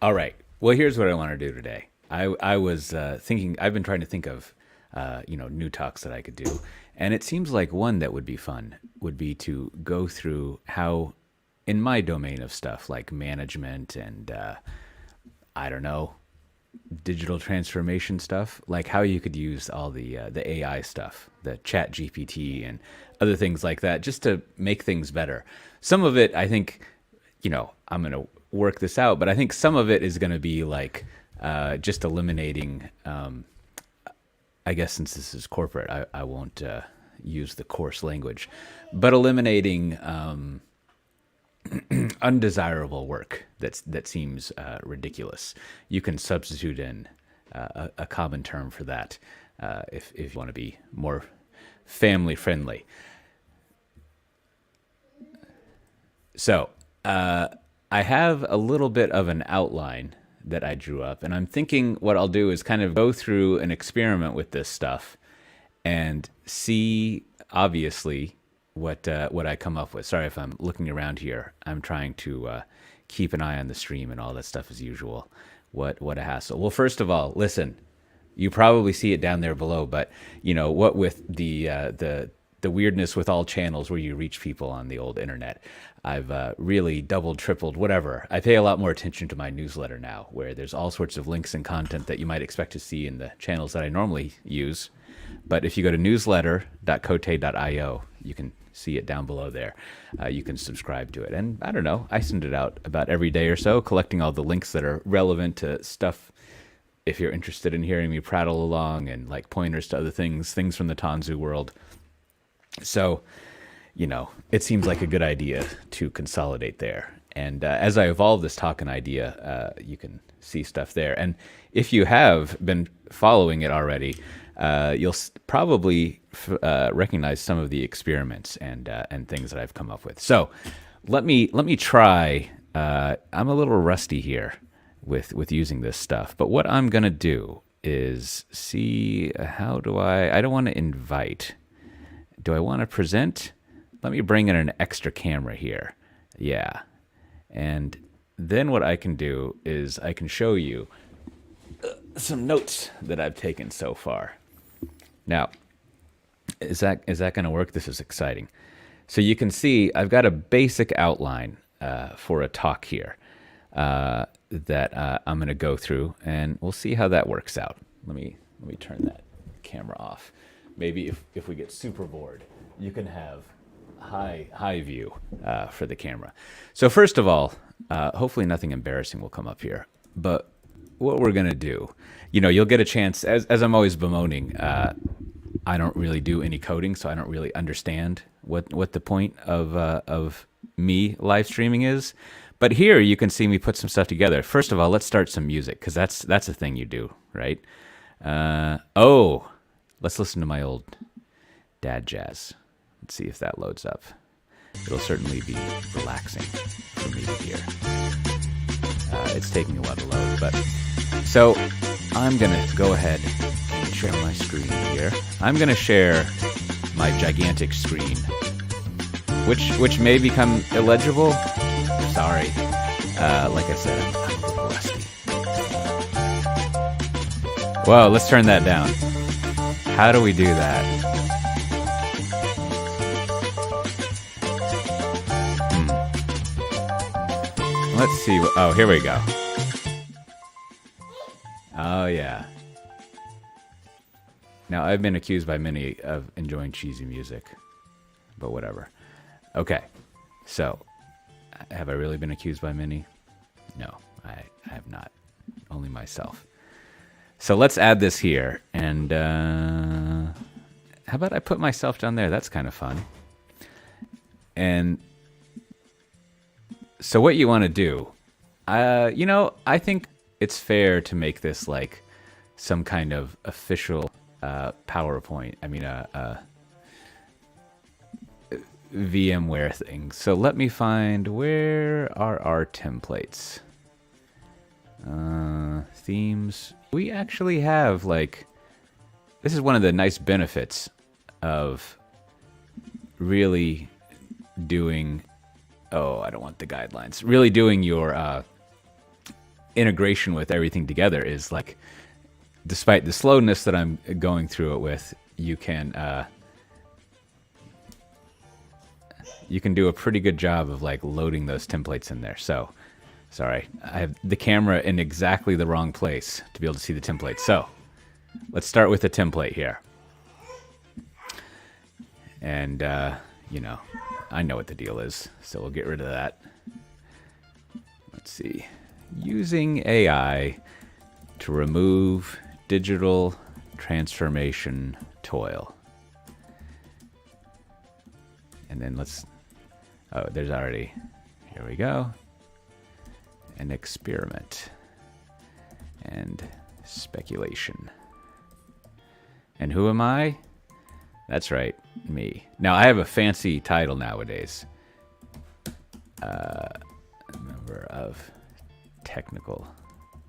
All right. Well, here's what I want to do today. I was thinking. I've been trying to think of new talks that I could do, and it seems like one that would be fun would be to go through how, in my domain of stuff like management and I don't know, digital transformation stuff, like how you could use all the AI stuff, the Chat GPT and other things like that, just to make things better. Some of it, I think, I'm going to work this out, but I think some of it is going to be like just eliminating. I guess since this is corporate, I won't use the coarse language, but eliminating undesirable work that seems ridiculous. You can substitute in a common term for that if you want to be more family friendly. So I have a little bit of an outline that I drew up, and I'm thinking what I'll do is kind of go through an experiment with this stuff and see, obviously, what I come up with. Sorry if I'm looking around here. I'm trying to keep an eye on the stream and all that stuff as usual. What a hassle. Well, first of all, listen. You probably see it down there below, but what with the weirdness with all channels where you reach people on the old internet, I've really doubled, tripled, whatever. I pay a lot more attention to my newsletter now, where there's all sorts of links and content that you might expect to see in the channels that I normally use. But if you go to newsletter.cote.io, you can see it down below there. You can subscribe to it. And I don't know, I send it out about every day or so, collecting all the links that are relevant to stuff. If you're interested in hearing me prattle along, and like pointers to other things from the Tanzu world. So, it seems like a good idea to consolidate there. And as I evolve this talking idea, you can see stuff there. And if you have been following it already, you'll probably recognize some of the experiments and things that I've come up with. So let me try. I'm a little rusty here with using this stuff, but what I'm gonna do is see how do I don't want to invite. Do I want to present? Let me bring in an extra camera here. Yeah. And then what I can do is I can show you some notes that I've taken so far. Now, is that going to work? This is exciting. So you can see I've got a basic outline for a talk here that I'm going to go through, and we'll see how that works out. Let me turn that camera off. Maybe if we get super bored, you can have high view for the camera. So first of all, hopefully nothing embarrassing will come up here. But what we're gonna do, you'll get a chance. As I'm always bemoaning, I don't really do any coding, so I don't really understand what the point of me live streaming is. But here you can see me put some stuff together. First of all, let's start some music, because that's a thing you do, right? Let's listen to my old dad jazz. Let's see if that loads up. It'll certainly be relaxing for me to hear. It's taking a while to load, but so I'm gonna go ahead and share my screen here. I'm gonna share my gigantic screen, which may become illegible. Sorry. Like I said, I'm a little rusty. Whoa, let's turn that down. How do we do that? Let's see. Oh, here we go. Oh, yeah. Now, I've been accused by many of enjoying cheesy music, but whatever. Okay. So, have I really been accused by many? No, I have not. Only myself. So let's add this here, and how about I put myself down there? That's kind of fun. And so what you want to do, I think it's fair to make this like some kind of official PowerPoint. I mean, VMware thing. So let me find, where are our templates? Themes. We actually have this is one of the nice benefits of really doing, I don't want the guidelines, really doing your integration with everything together is like, despite the slowness that I'm going through it with, you can do a pretty good job of like loading those templates in there. So, sorry, I have the camera in exactly the wrong place to be able to see the template. So, let's start with a template here. And, you know, I know what the deal is, so we'll get rid of that. Let's see. Using AI to remove digital transformation toil. And then let's, oh, there's already, here we go. An experiment and speculation. And who am I? That's right, me. Now, I have a fancy title nowadays. Member of technical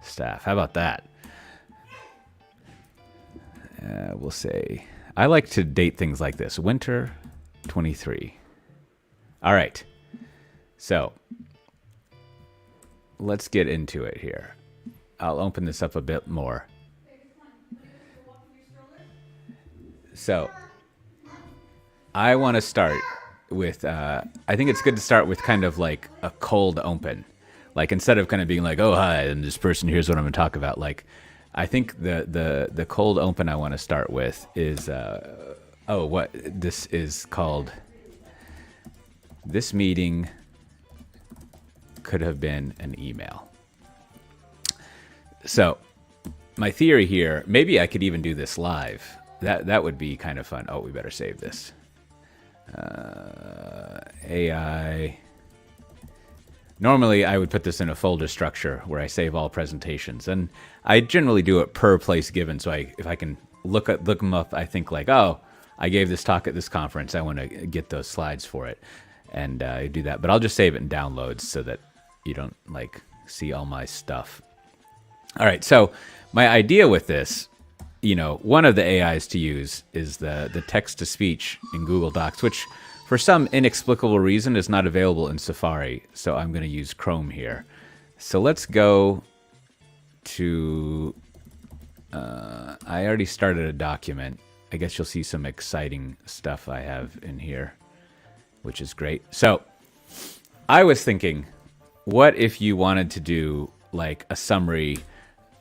staff. How about that? We'll say, I like to date things like this. Winter 23. All right. So, let's get into it here. I'll open this up a bit more. So, I want to start with, I think it's good to start with kind of like a cold open. Like, instead of kind of being like, oh, hi, and this person, here's what I'm going to talk about. Like, I think the cold open I want to start with is, what this is called. This meeting could have been an email. So, my theory here, maybe I could even do this live. That would be kind of fun. Oh, we better save this. AI. Normally, I would put this in a folder structure where I save all presentations, and I generally do it per place given. So if I can look them up, I think like, oh, I gave this talk at this conference. I want to get those slides for it, and I do that. But I'll just save it in downloads so that you don't like see all my stuff. All right. So my idea with this, you know, one of the AIs to use is the text to speech in Google Docs, which for some inexplicable reason is not available in Safari. So I'm going to use Chrome here. So let's go to, I already started a document. I guess you'll see some exciting stuff I have in here, which is great. So I was thinking, what if you wanted to do like a summary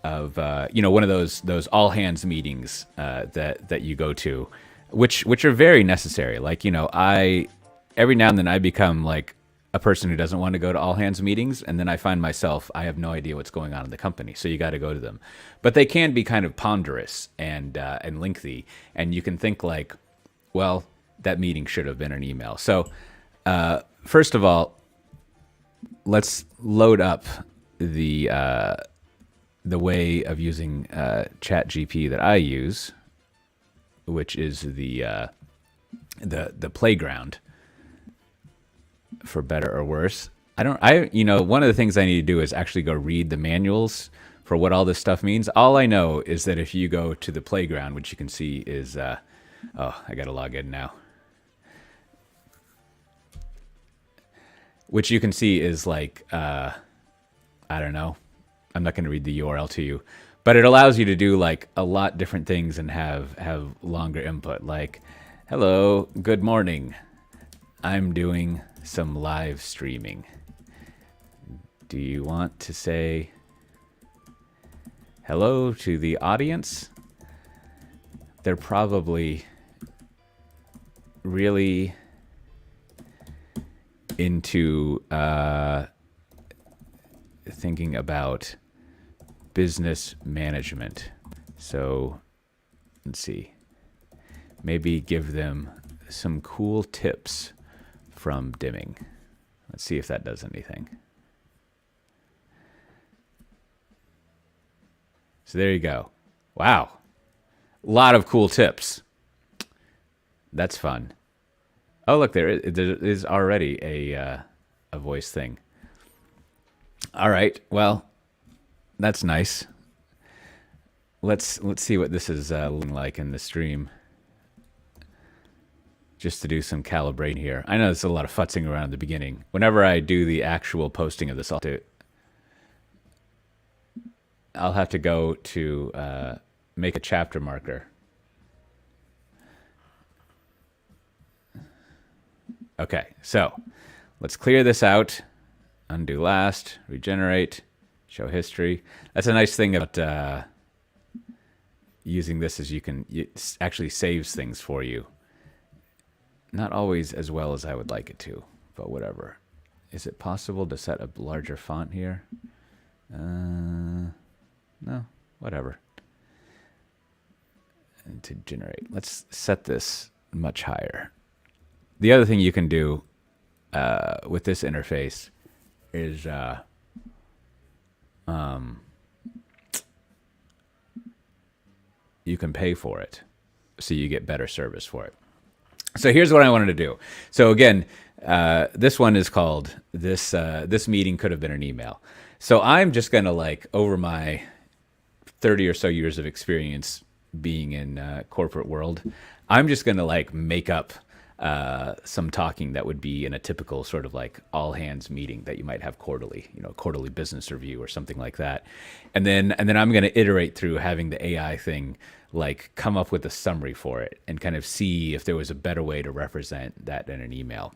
of one of those all hands meetings that you go to, which are very necessary. Like, I every now and then I become like a person who doesn't want to go to all hands meetings, and then I find myself I have no idea what's going on in the company. So you got to go to them, but they can be kind of ponderous and lengthy, and you can think like, well, that meeting should have been an email. So first of all, let's load up the way of using ChatGPT that I use, which is the playground, for better or worse. One of the things I need to do is actually go read the manuals for what all this stuff means. All I know is that if you go to the playground, which you can see is, I got to log in now. Which you can see is like, I don't know. I'm not going to read the URL to you, but it allows you to do like a lot different things and have longer input. Like, hello, good morning. I'm doing some live streaming. Do you want to say hello to the audience? They're probably really into thinking about business management. So let's see. Maybe give them some cool tips from Dimming. Let's see if that does anything. So there you go. Wow. A lot of cool tips. That's fun. Oh, look, there is already a voice thing. All right. Well, that's nice. Let's see what this is looking like in the stream. Just to do some calibrating here. I know there's a lot of futzing around at the beginning. Whenever I do the actual posting of this, I'll do it. I'll have to go to make a chapter marker. Okay, so let's clear this out. Undo last, regenerate, show history. That's a nice thing about using this, is it actually saves things for you. Not always as well as I would like it to, but whatever. Is it possible to set a larger font here? No, whatever. And to generate, let's set this much higher. The other thing you can do with this interface is you can pay for it, so you get better service for it. So here's what I wanted to do. So again, this one is called this meeting could have been an email. So I'm just gonna, like, over my 30 or so years of experience being in corporate world, I'm just gonna, like, make up some talking that would be in a typical sort of like all hands meeting that you might have quarterly, quarterly business review or something like that. And then I'm going to iterate through having the AI thing like come up with a summary for it and kind of see if there was a better way to represent that in an email.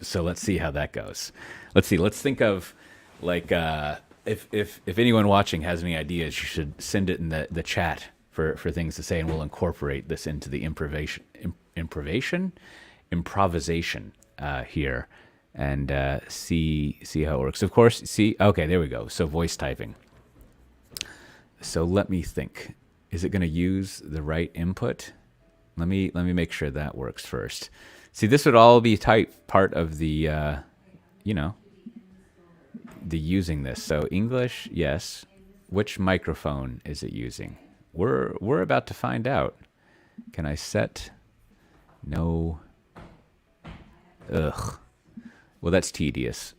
So let's see how that goes. Let's think of like if anyone watching has any ideas, you should send it in the chat for things to say, and we'll incorporate this into the improvisation here, and see how it works. Of course, okay, there we go. So voice typing. So let me think. Is it going to use the right input? Let me make sure that works first. See, this would all be part of the the using this. So English, yes. Which microphone is it using? We're about to find out. Can I set? No. Ugh. Well, that's tedious.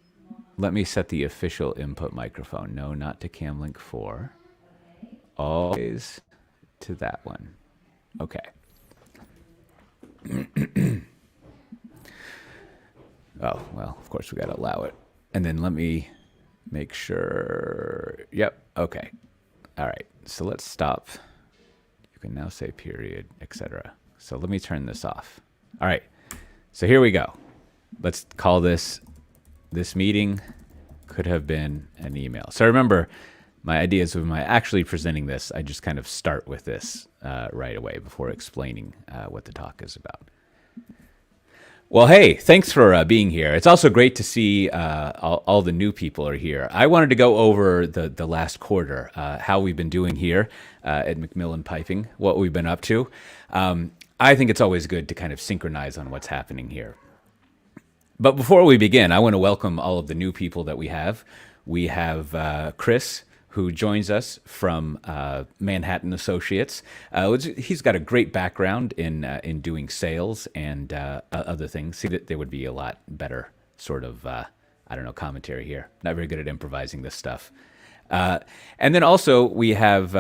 Let me set the official input microphone. No, not to Camlink 4. Always to that one. Okay. Oh, well, of course we got to allow it. And then let me make sure. Yep. Okay. All right. So let's stop. You can now say period, etc. So let me turn this off. All right. So here we go. Let's call this meeting could have been an email. So remember, my idea is when I'm actually presenting this, I just kind of start with this right away before explaining what the talk is about. Well, hey, thanks for being here. It's also great to see all the new people are here. I wanted to go over the last quarter, how we've been doing here at Macmillan Piping, what we've been up to. I think it's always good to kind of synchronize on what's happening here. But before we begin, I want to welcome all of the new people that we have. We have Chris, who joins us from Manhattan Associates. He's got a great background in doing sales and other things. See, that there would be a lot better sort of, commentary here. Not very good at improvising this stuff. And then also we have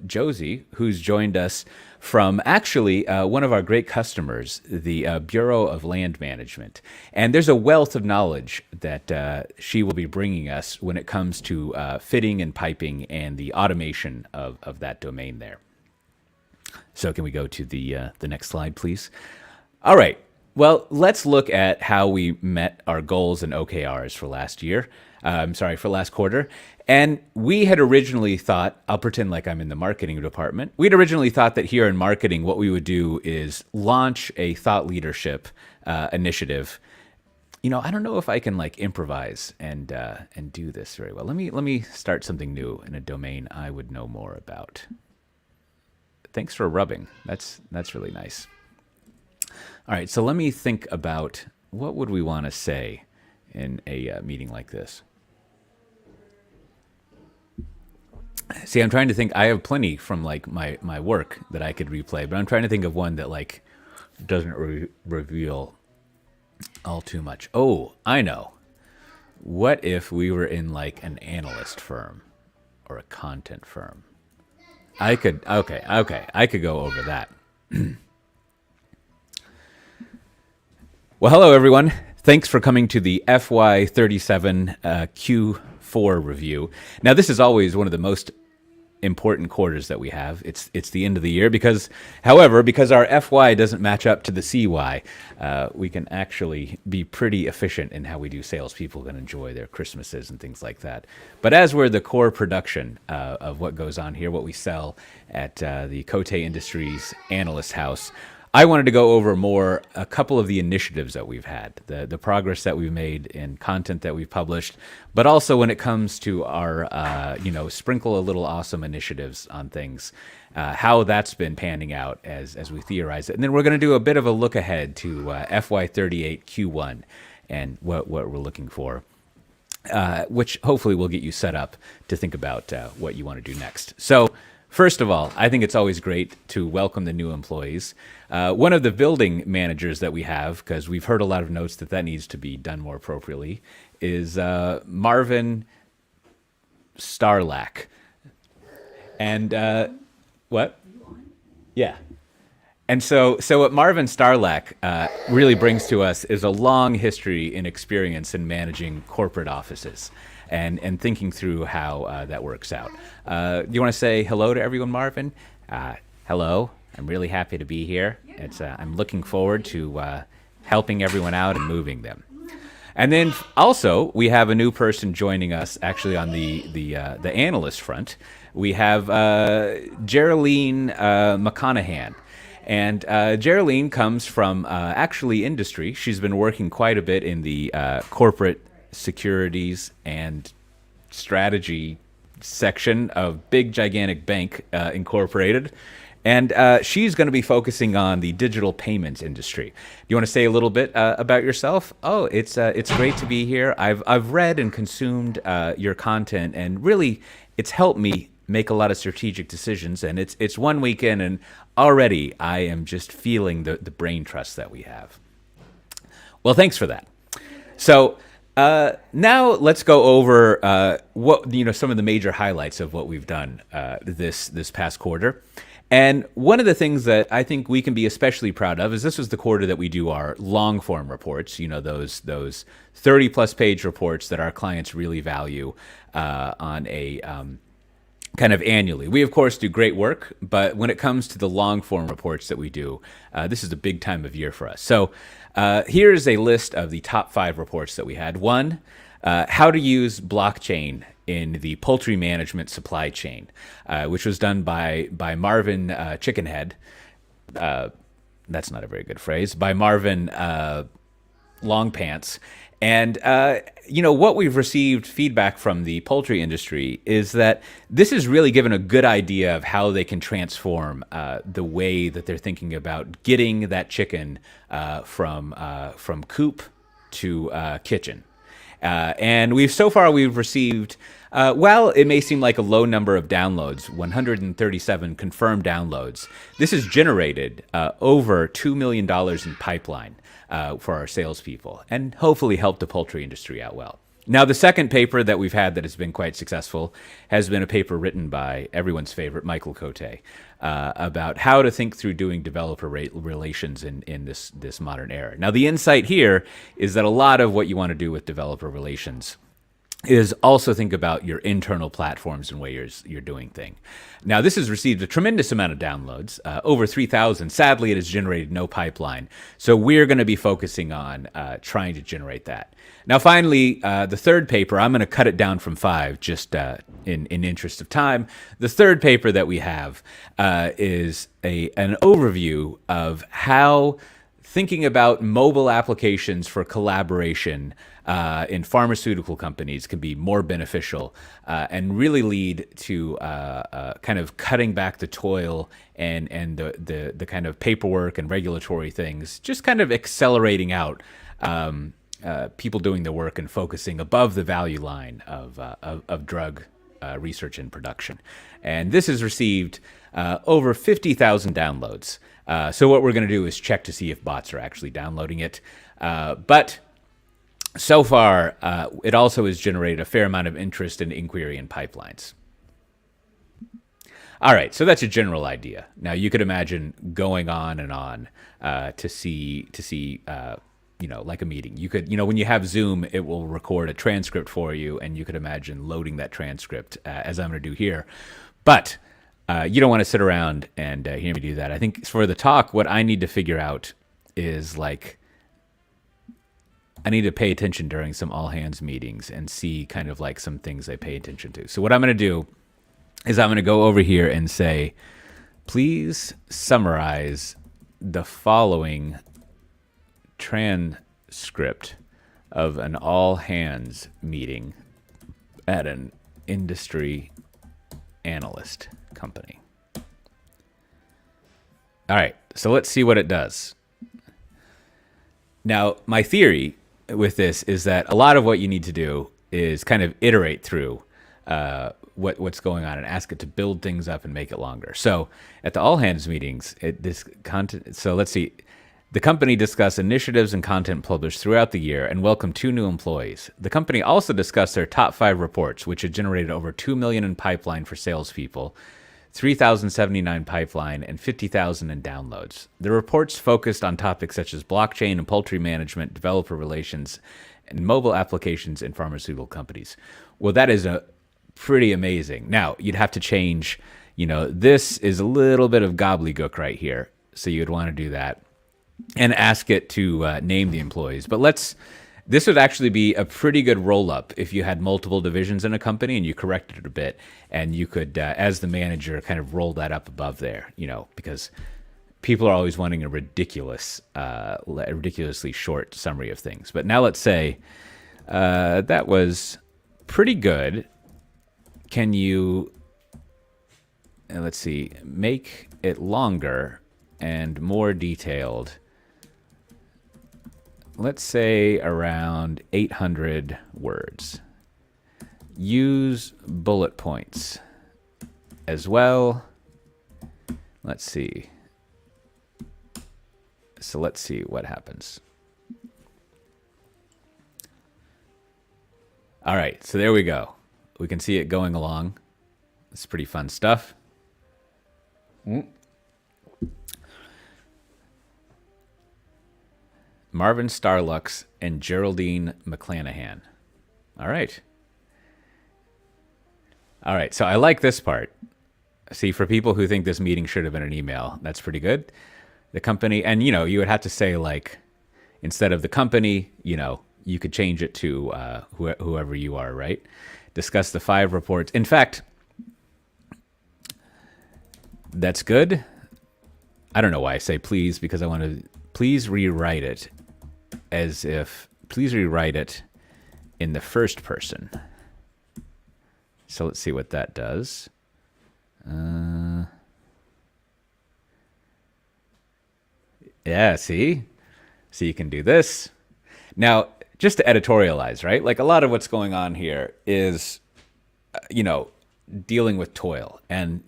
Josie, who's joined us from actually one of our great customers, the Bureau of Land Management. And there's a wealth of knowledge that she will be bringing us when it comes to fitting and piping and the automation of that domain there. So can we go to the next slide, please? All right. Well, let's look at how we met our goals and OKRs for last year. For last quarter. And we had originally thought, I'll pretend like I'm in the marketing department. We'd originally thought that here in marketing, what we would do is launch a thought leadership initiative. I don't know if I can like improvise and do this very well. Let me start something new in a domain I would know more about. Thanks for rubbing. That's really nice. All right, so let me think about what would we want to say in a meeting like this. See, I'm trying to think. I have plenty from like my work that I could replay, but I'm trying to think of one that like doesn't reveal all too much. Oh, I know. What if we were in like an analyst firm or a content firm? I could go over that. Well, hello everyone. Thanks for coming to the FY37 Q4 review. Now, this is always one of the most important quarters that we have. It's the end of the year because our FY doesn't match up to the CY, we can actually be pretty efficient in how we do sales. People can enjoy their Christmases and things like that. But as we're the core production of what goes on here, what we sell at the Coté Industries Analyst House, I wanted to go over a couple of the initiatives that we've had, the progress that we've made in content that we've published, but also when it comes to our, sprinkle a little awesome initiatives on things, how that's been panning out as we theorize it. And then we're going to do a bit of a look ahead to FY38 Q1 and what we're looking for, which hopefully will get you set up to think about what you want to do next. So, first of all, I think it's always great to welcome the new employees. One of the building managers that we have, because we've heard a lot of notes that needs to be done more appropriately, is Marvin Starlack. And what? Yeah. And so what Marvin Starlack really brings to us is a long history and experience in managing corporate offices and thinking through how that works out. Do you want to say hello to everyone, Marvin? Hello. I'm really happy to be here. I'm looking forward to helping everyone out and moving them. And then also we have a new person joining us actually on the analyst front. We have Geraldine McConaughey. And Geraldine comes from actually industry. She's been working quite a bit in the corporate securities and strategy section of big gigantic bank incorporated, and she's going to be focusing on the digital payments industry. Do you want to say a little bit about yourself? Oh, it's great to be here. I've read and consumed your content, and really it's helped me make a lot of strategic decisions, and it's 1 week in, and already I am just feeling the brain trust that we have. Well, thanks for that. So now let's go over some of the major highlights of what we've done this past quarter. And one of the things that I think we can be especially proud of is this was the quarter that we do our long form reports, those 30 plus page reports that our clients really value on a kind of annually. We, of course, do great work, but when it comes to the long form reports that we do, this is a big time of year for us. So here's a list of the top 5 reports that we had. 1, how to use blockchain in the poultry management supply chain, which was done by Marvin Chickenhead. That's not a very good phrase. By Marvin Longpants. And, what we've received feedback from the poultry industry is that this has really given a good idea of how they can transform the way that they're thinking about getting that chicken from coop to kitchen. And we've received, while it may seem like a low number of downloads, 137 confirmed downloads, this has generated over $2 million in pipeline for our salespeople, and hopefully help the poultry industry out well. Now, the second paper that we've had that has been quite successful has been a paper written by everyone's favorite, Michael Coté, about how to think through doing developer relations in this modern era. Now, the insight here is that a lot of what you want to do with developer relations is also think about your internal platforms and ways you're doing things. Now, this has received a tremendous amount of downloads, over 3,000. Sadly, it has generated no pipeline. So we're going to be focusing on trying to generate that. Now, finally, the third paper, I'm going to cut it down from 5 just in interest of time. The third paper that we have is an overview of how thinking about mobile applications for collaboration in pharmaceutical companies can be more beneficial and really lead to kind of cutting back the toil and the kind of paperwork and regulatory things, just kind of accelerating out people doing the work and focusing above the value line of drug research and production. And this has received over 50,000 downloads. So what we're going to do is check to see if bots are actually downloading it. But so far, it also has generated a fair amount of interest and inquiry in pipelines. All right, so that's a general idea. Now, you could imagine going on and on to see like a meeting. You could, when you have Zoom, it will record a transcript for you, and you could imagine loading that transcript as I'm going to do here. But you don't want to sit around and hear me do that. I think for the talk, what I need to figure out is like, I need to pay attention during some all hands meetings and see kind of like some things I pay attention to. So what I'm going to do is I'm going to go over here and say, please summarize the following transcript of an all hands meeting at an industry analyst company. All right, so let's see what it does. Now, my theory with this is that a lot of what you need to do is kind of iterate through what's going on and ask it to build things up and make it longer. So at the all hands meetings, so let's see. The company discussed initiatives and content published throughout the year and welcomed 2 new employees. The company also discussed their top 5 reports, which had generated over $2 million in pipeline for salespeople, 3,079 pipeline, and 50,000 in downloads. The reports focused on topics such as blockchain and poultry management, developer relations, and mobile applications in pharmaceutical companies. Well, that is pretty amazing. Now, you'd have to change, this is a little bit of gobbledygook right here. So you'd want to do that and ask it to name the employees. But this would actually be a pretty good roll-up if you had multiple divisions in a company and you corrected it a bit, and you could, as the manager, kind of roll that up above there, because people are always wanting a ridiculously short summary of things. But now let's say that was pretty good. Can you, let's see, make it longer and more detailed? Let's say around 800 words. Use bullet points as well. Let's see. So let's see what happens. All right, so there we go. We can see it going along. It's pretty fun stuff. Marvin Starlux and Geraldine McClanahan. All right. All right, so I like this part. See, for people who think this meeting should have been an email, that's pretty good. The company, and you would have to say, like, instead of the company, you could change it to whoever you are, right? Discuss the 5 reports. In fact, that's good. I don't know why I say please, because I want to please rewrite it please rewrite it in the first person. So let's see what that does. Yeah, see? So you can do this. Now, just to editorialize, right? Like, a lot of what's going on here is, dealing with Toil. And,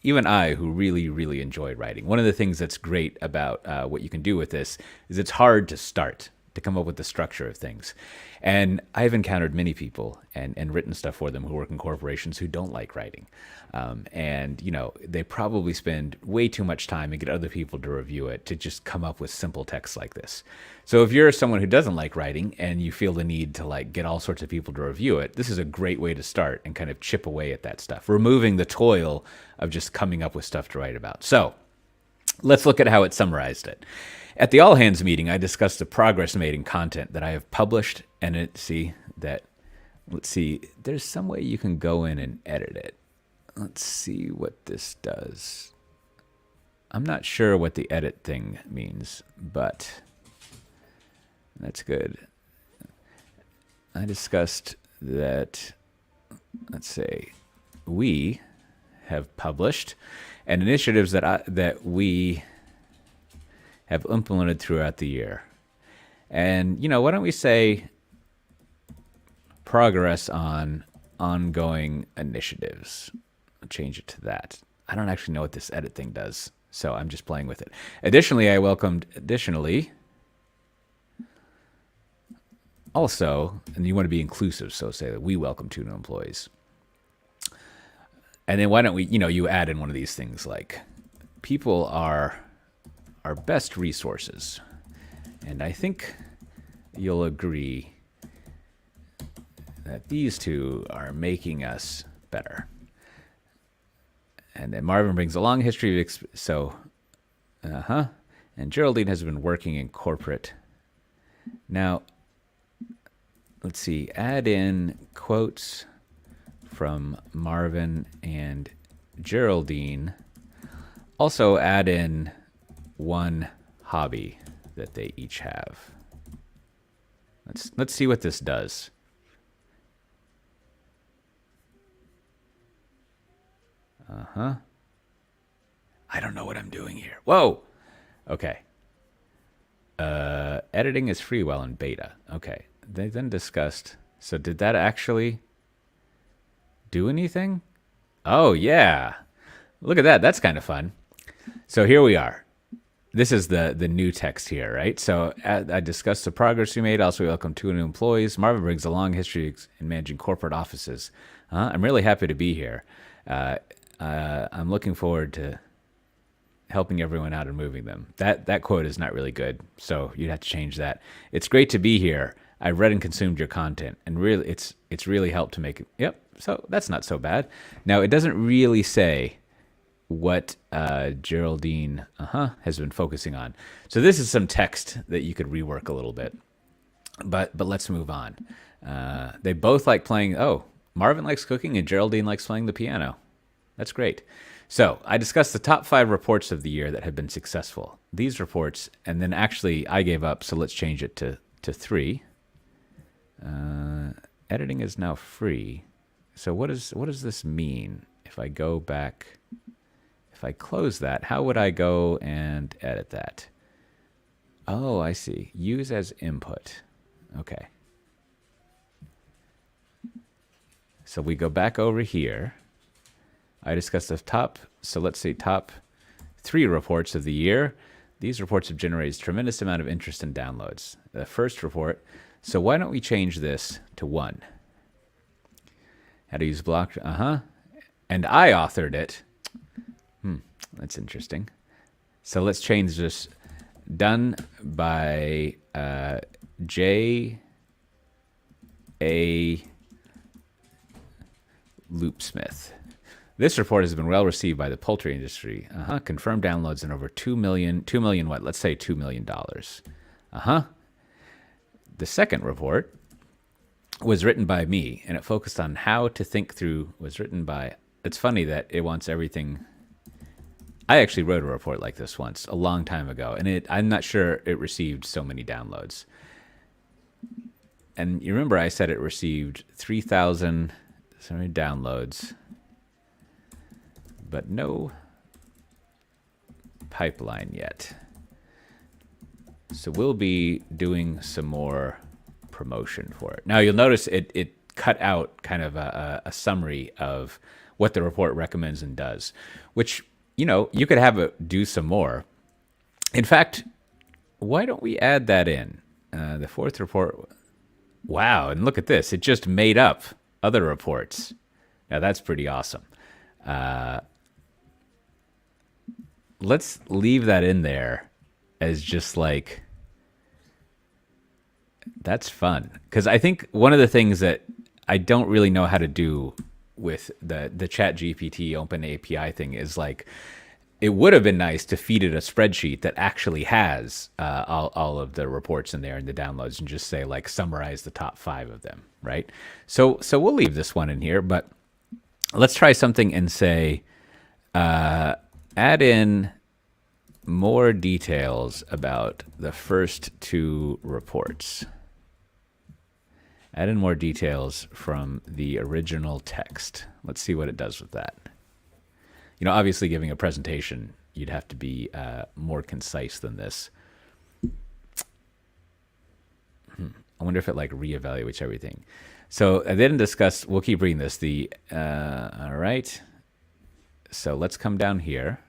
even I, who really, really enjoy writing, one of the things that's great about what you can do with this is it's hard to start, to come up with the structure of things. And I've encountered many people and written stuff for them who work in corporations who don't like writing. And, they probably spend way too much time and get other people to review it to just come up with simple text like this. So if you're someone who doesn't like writing and you feel the need to get all sorts of people to review it, this is a great way to start and kind of chip away at that stuff, removing the toil of just coming up with stuff to write about. So let's look at how it summarized it. At the all hands meeting, I discussed the progress made in content that I have published, and let's see, there's some way you can go in and edit it. Let's see what this does. I'm not sure what the edit thing means, but that's good. I discussed that, let's say, we have published and initiatives that we have implemented throughout the year. And, why don't we say progress on ongoing initiatives? I'll change it to that. I don't actually know what this edit thing does, so I'm just playing with it. Additionally, also, and you want to be inclusive, so say that we welcome 2 new employees. And then why don't we, you add in one of these things like, people are our best resources. And I think you'll agree that these two are making us better. And then Marvin brings a long history of and Geraldine has been working in corporate. Now, let's see, add in quotes from Marvin and Geraldine. Also add in one hobby that they each have. Let's see what this does. I don't know what I'm doing here. Whoa. Okay. Editing is free while in beta. Okay. They then discussed. So did that actually do anything? Oh, yeah. Look at that. That's kind of fun. So here we are. This is the new text here, right? So I discussed the progress we made. Also, we welcome 2 new employees. Marvin brings a long history in managing corporate offices. I'm really happy to be here. I'm looking forward to helping everyone out and moving them. That quote is not really good, so you'd have to change that. It's great to be here. I read and consumed your content, and really, it's really helped to make it. Yep. So that's not so bad. Now, it doesn't really say what Geraldine has been focusing on. So this is some text that you could rework a little bit. But let's move on. They both like playing. Oh, Marvin likes cooking and Geraldine likes playing the piano. That's great. So I discussed the top 5 reports of the year that have been successful. These reports, and then actually I gave up, so let's change it to 3. Editing is now free. So what does this mean? If I go back, if I close that, how would I go and edit that? Oh, I see. Use as input. Okay. So we go back over here. I discussed the top 3 reports of the year. These reports have generated a tremendous amount of interest and downloads. The first report. So why don't we change this to 1? How to use block. And I authored it. That's interesting. So let's change this. Done by J. A. Loopsmith. This report has been well received by the poultry industry. Confirmed downloads in over 2 million what? Let's say $2 million. The second report was written by me, and it focused on how to think through, it's funny that it wants everything. I actually wrote a report like this once, a long time ago, and I'm not sure it received so many downloads. And you remember I said it received 3,000 downloads, but no pipeline yet. So we'll be doing some more promotion for it. Now you'll notice it cut out kind of a summary of what the report recommends and does, which, you could have it do some more. In fact, why don't we add that in? The 4th report. Wow, and look at this. It just made up other reports. Now that's pretty awesome. Let's leave that in there as just like, that's fun. Because I think one of the things that I don't really know how to do with the ChatGPT Open API thing is like, it would have been nice to feed it a spreadsheet that actually has all of the reports in there and the downloads, and just say like summarize the top 5 of them, right? So we'll leave this one in here, but let's try something and say add in more details about the first 2 reports. Add in more details from the original text. Let's see what it does with that. Obviously giving a presentation, you'd have to be more concise than this. I wonder if it like reevaluates everything. So I didn't discuss, we'll keep reading this. All right. So let's come down here.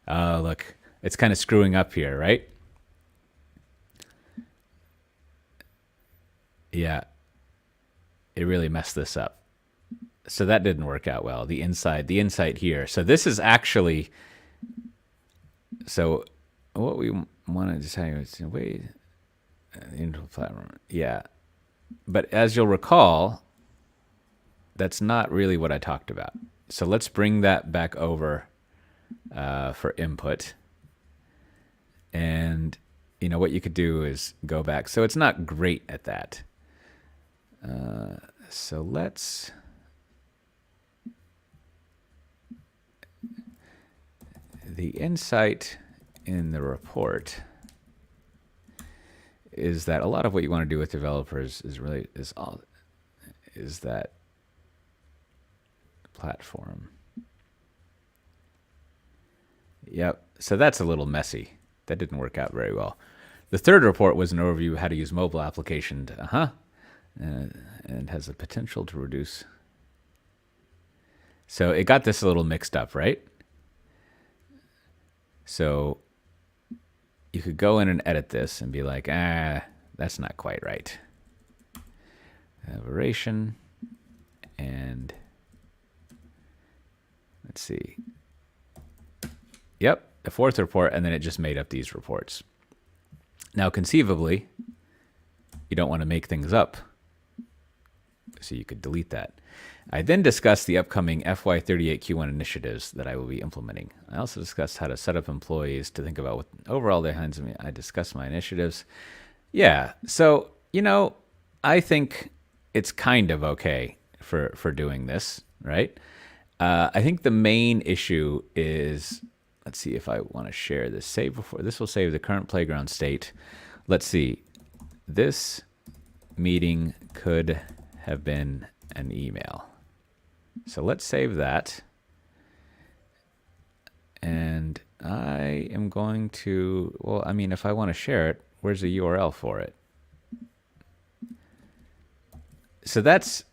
Oh, look, it's kind of screwing up here, right? Yeah. It really messed this up. So that didn't work out well. The insight here. So this is actually, so what we wanted to tell you is wait, into platform. Yeah. But as you'll recall, that's not really what I talked about. So let's bring that back over for input. And what you could do is go back. So it's not great at that. So let's, the insight in the report is that a lot of what you want to do with developers is that platform. Yep. So that's a little messy. That didn't work out very well. The third report was an overview of how to use mobile applications. And has the potential to reduce. So it got this a little mixed up, right? So you could go in and edit this and be like, that's not quite right. Variation, and let's see. Yep, the fourth report, and then it just made up these reports. Now, conceivably, you don't want to make things up, so you could delete that. I then discussed the upcoming FY38 Q1 initiatives that I will be implementing. I also discussed how to set up employees to think about what overall they hands me. I discussed my initiatives. Yeah, so, I think it's kind of okay for doing this, right? I think the main issue is, let's see if I want to share this. Save before. This will save the current playground state. Let's see. This meeting could have been an email. So let's save that. And I am going to, if I want to share it, where's the URL for it? So that's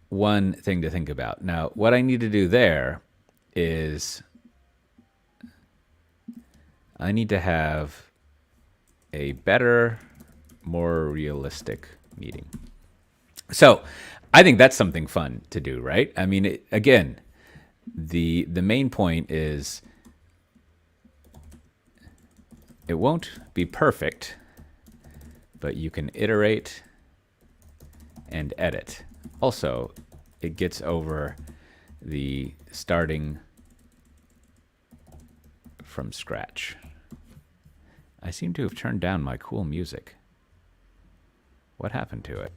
one thing to think about. Now, what I need to do there is I need to have a better, more realistic meeting. So I think that's something fun to do, right? I mean, again, the main point is it won't be perfect, but you can iterate and edit. Also, it gets over the starting from scratch. I seem to have turned down my cool music. What happened to it?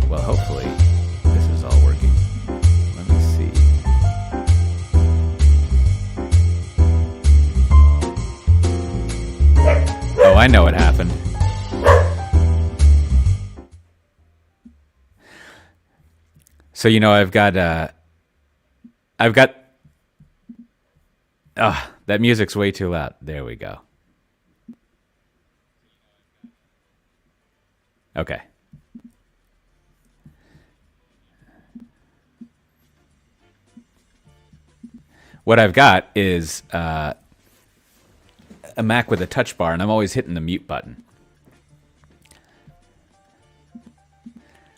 Well, hopefully this is all working. Let me see. Oh, I know what happened. So, I've got that music's way too loud. There we go. Okay. What I've got is a Mac with a touch bar, and I'm always hitting the mute button.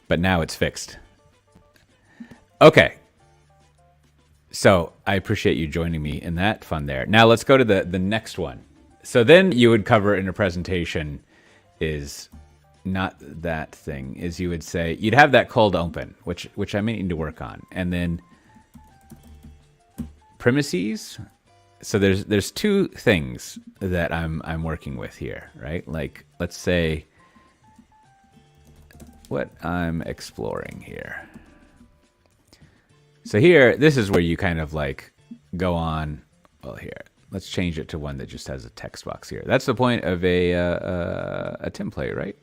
But now it's fixed. Okay. So I appreciate you joining me in that fun there. Now let's go to the next one. So then you would cover in a presentation is not that thing, is you would say, you'd have that cold open, which I may need to work on. And then premises. So there's two things that I'm working with here, right? Like, let's say what I'm exploring here. So here, this is where you kind of like go on. Well, here, let's change it to one that just has a text box here. That's the point of a template, right?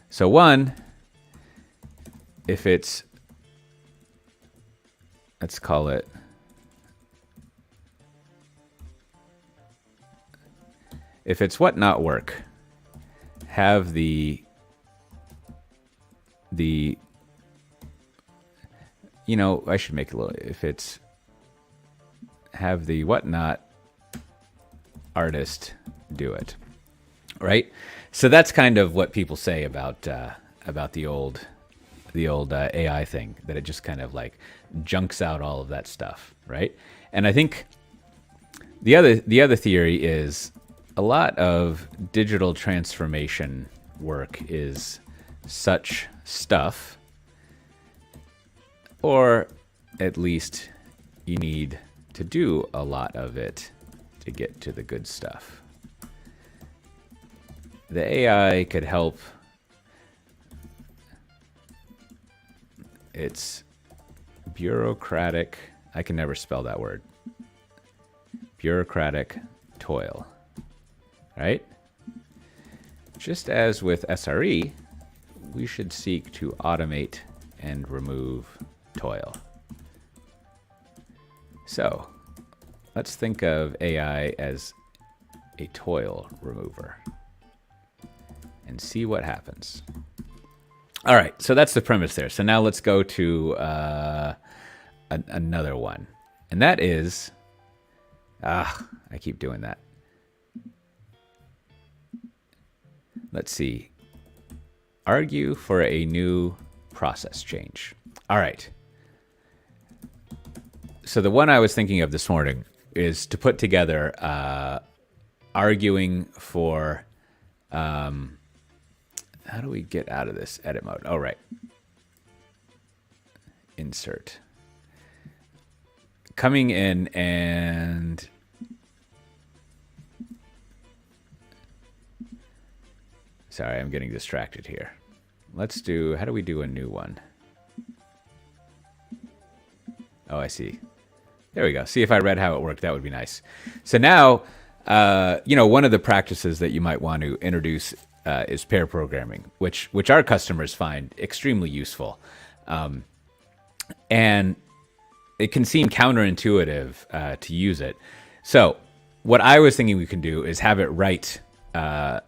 So one, if it's, let's call it, if it's what not work, have the I should make a little, if it's have the whatnot artist do it. right? So that's kind of what people say about the old AI thing, that it just kind of like junks out all of that stuff, right? And I think the other theory is a lot of digital transformation work is such stuff, or at least you need to do a lot of it to get to the good stuff. The AI could help. It's bureaucratic. I can never spell that word. Bureaucratic toil, right? Just as with SRE, we should seek to automate and remove toil. So let's think of AI as a toil remover and see what happens. All right, so that's the premise there. So now let's go to another one. And that is, I keep doing that. Let's see. Argue for a new process change. All right. So the one I was thinking of this morning is to put together arguing for, how do we get out of this edit mode? Oh, right. Insert. Coming in and sorry, I'm getting distracted here. Let's do, how do we do a new one? Oh, I see. There we go. See, if I read how it worked, that would be nice. So now, one of the practices that you might want to introduce is pair programming, which our customers find extremely useful. And it can seem counterintuitive to use it. So what I was thinking we can do is have it write a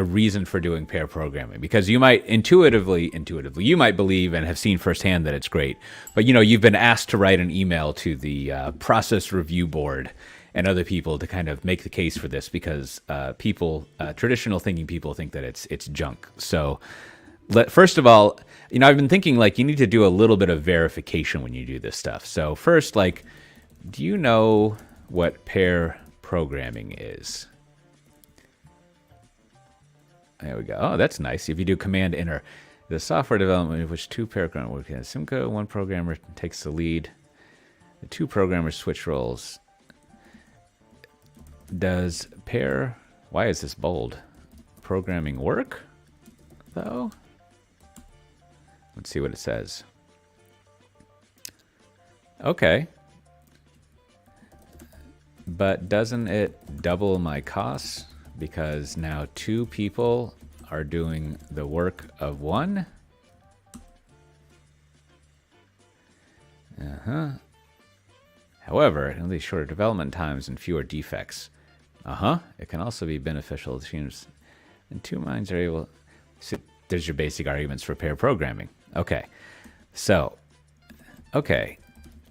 reason for doing pair programming, because you might intuitively, you might believe and have seen firsthand that it's great, but you've been asked to write an email to the process review board and other people to kind of make the case for this, because traditional thinking people think that it's junk. So first of all, I've been thinking like you need to do a little bit of verification when you do this stuff. So first, like, do you know what pair programming is? There we go. Oh, that's nice. If you do command enter, the software development in which two pair programmers work in Simco, one programmer takes the lead. The two programmers switch roles. Does pair, why is this bold? Programming work, though? Let's see what it says. Okay. But doesn't it double my costs? Because now two people are doing the work of one. However, at least shorter development times and fewer defects. It can also be beneficial to teams. And two minds are able. So there's your basic arguments for pair programming. Okay. So,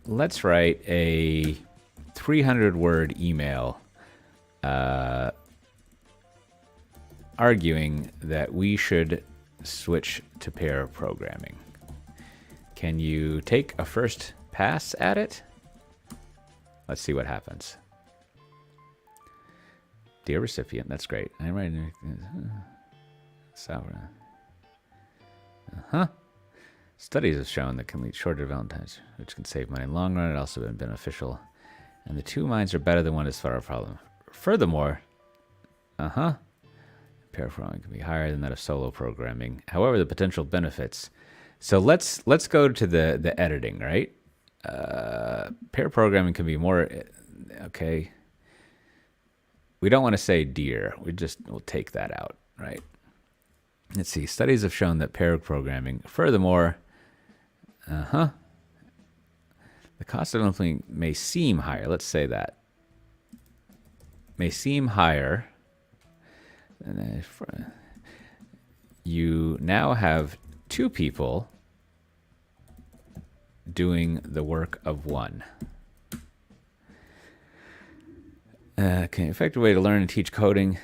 let's write a 300-word email arguing that we should switch to pair programming. Can you take a first pass at it? Let's see what happens. Dear recipient, that's great. I'm writing. Studies have shown that can lead shorter development times, which can save money in the long run. It also been beneficial. And the two minds are better than one as far as a problem. Furthermore, pair programming can be higher than that of solo programming. However, the potential benefits. So let's go to the editing, right? Pair programming can be more. Okay. We don't want to say dear. We'll take that out, right? Let's see. Studies have shown that pair programming. Furthermore, the cost of implementing may seem higher. Let's say that. May seem higher. And you now have two people doing the work of one. Okay, effective way to learn and teach coding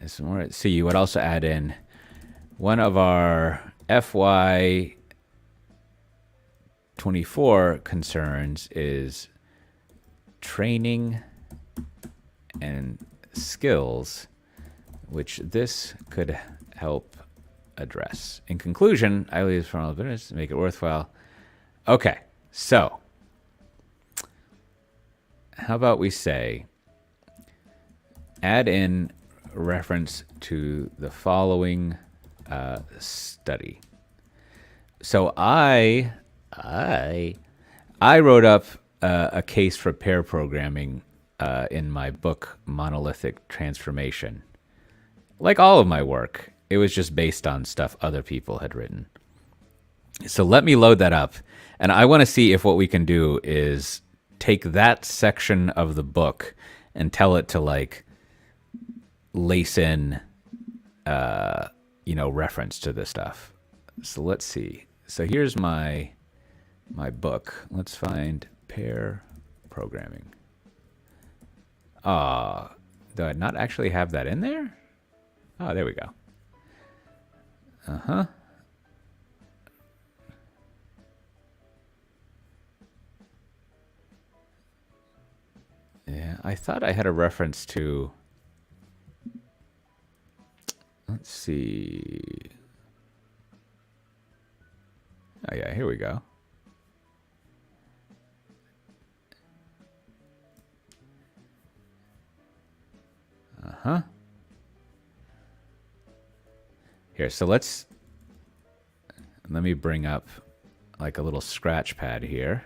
See, you would also add in one of our FY24 concerns is training and skills, which this could help address. In conclusion, I leave from all business to make it worthwhile. Okay, so how about we say, add in reference to the following study. So I wrote up a case for pair programming in my book, Monolithic Transformation. Like all of my work, it was just based on stuff other people had written. So let me load that up. And I want to see if what we can do is take that section of the book and tell it to like lace in, reference to this stuff. So let's see. So here's my book. Let's find pair programming. Do I not actually have that in there? Oh, there we go. Yeah, I thought I had a reference to, let's see. Oh yeah, here we go. Here, so let me bring up like a little scratch pad here.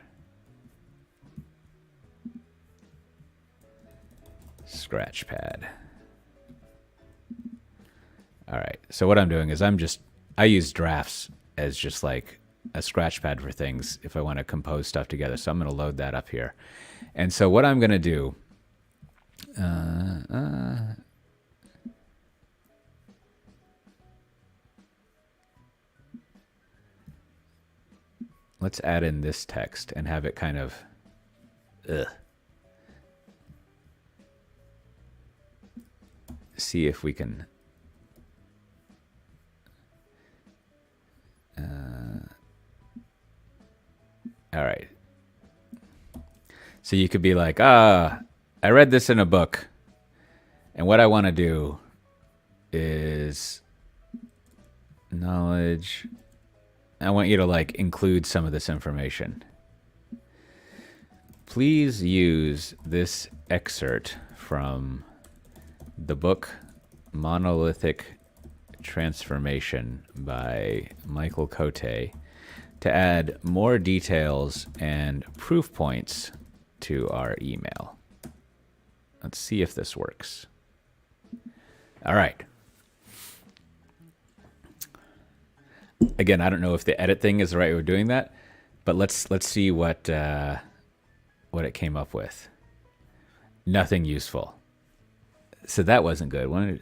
Scratch pad. All right, so what I'm doing is I use drafts as just like a scratch pad for things if I want to compose stuff together. So I'm going to load that up here. And so what I'm going to do, let's add in this text and have it kind of, see if we can, all right. So you could be like, I read this in a book, and what I want to do is knowledge. I want you to like include some of this information. Please use this excerpt from the book Monolithic Transformation by Michael Coté to add more details and proof points to our email. Let's see if this works. All right. Again, I don't know if the edit thing is the right way of doing that, but let's see what it came up with. Nothing useful. So that wasn't good.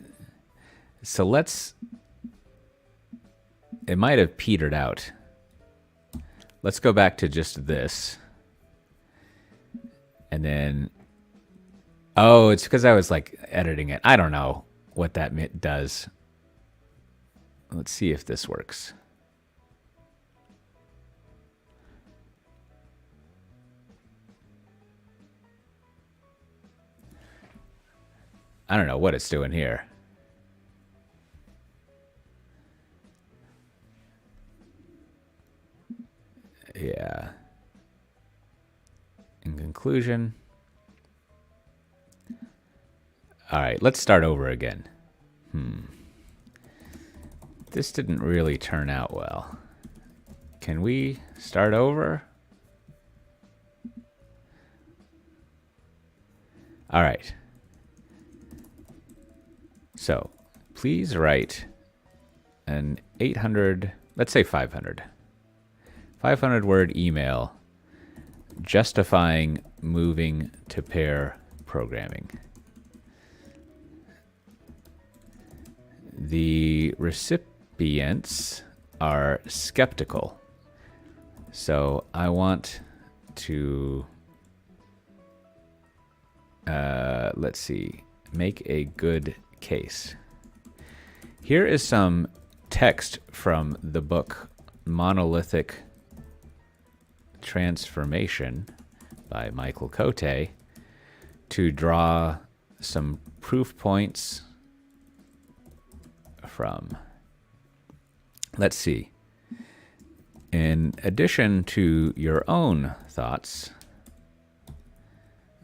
So it might have petered out. Let's go back to just this. And then, it's because I was like editing it. I don't know what that does. Let's see if this works. I don't know what it's doing here. Yeah. In conclusion. All right, let's start over again. This didn't really turn out well. Can we start over? All right. So please write an 800, let's say 500 word email justifying moving to pair programming. The recipients are skeptical, so I want to, let's see, make a good case. Here is some text from the book Monolithic Transformation by Michael Coté to draw some proof points from. Let's see. In addition to your own thoughts.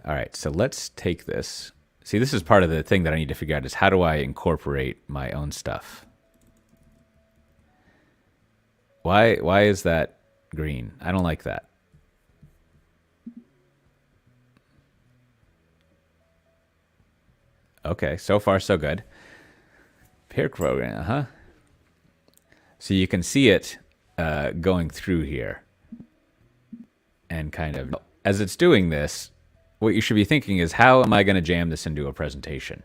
All right, so let's take this. See, this is part of the thing that I need to figure out is how do I incorporate my own stuff? Why is that green? I don't like that. Okay, so far so good. Pair program, So you can see it going through here. And kind of, as it's doing this, what you should be thinking is, how am I going to jam this into a presentation?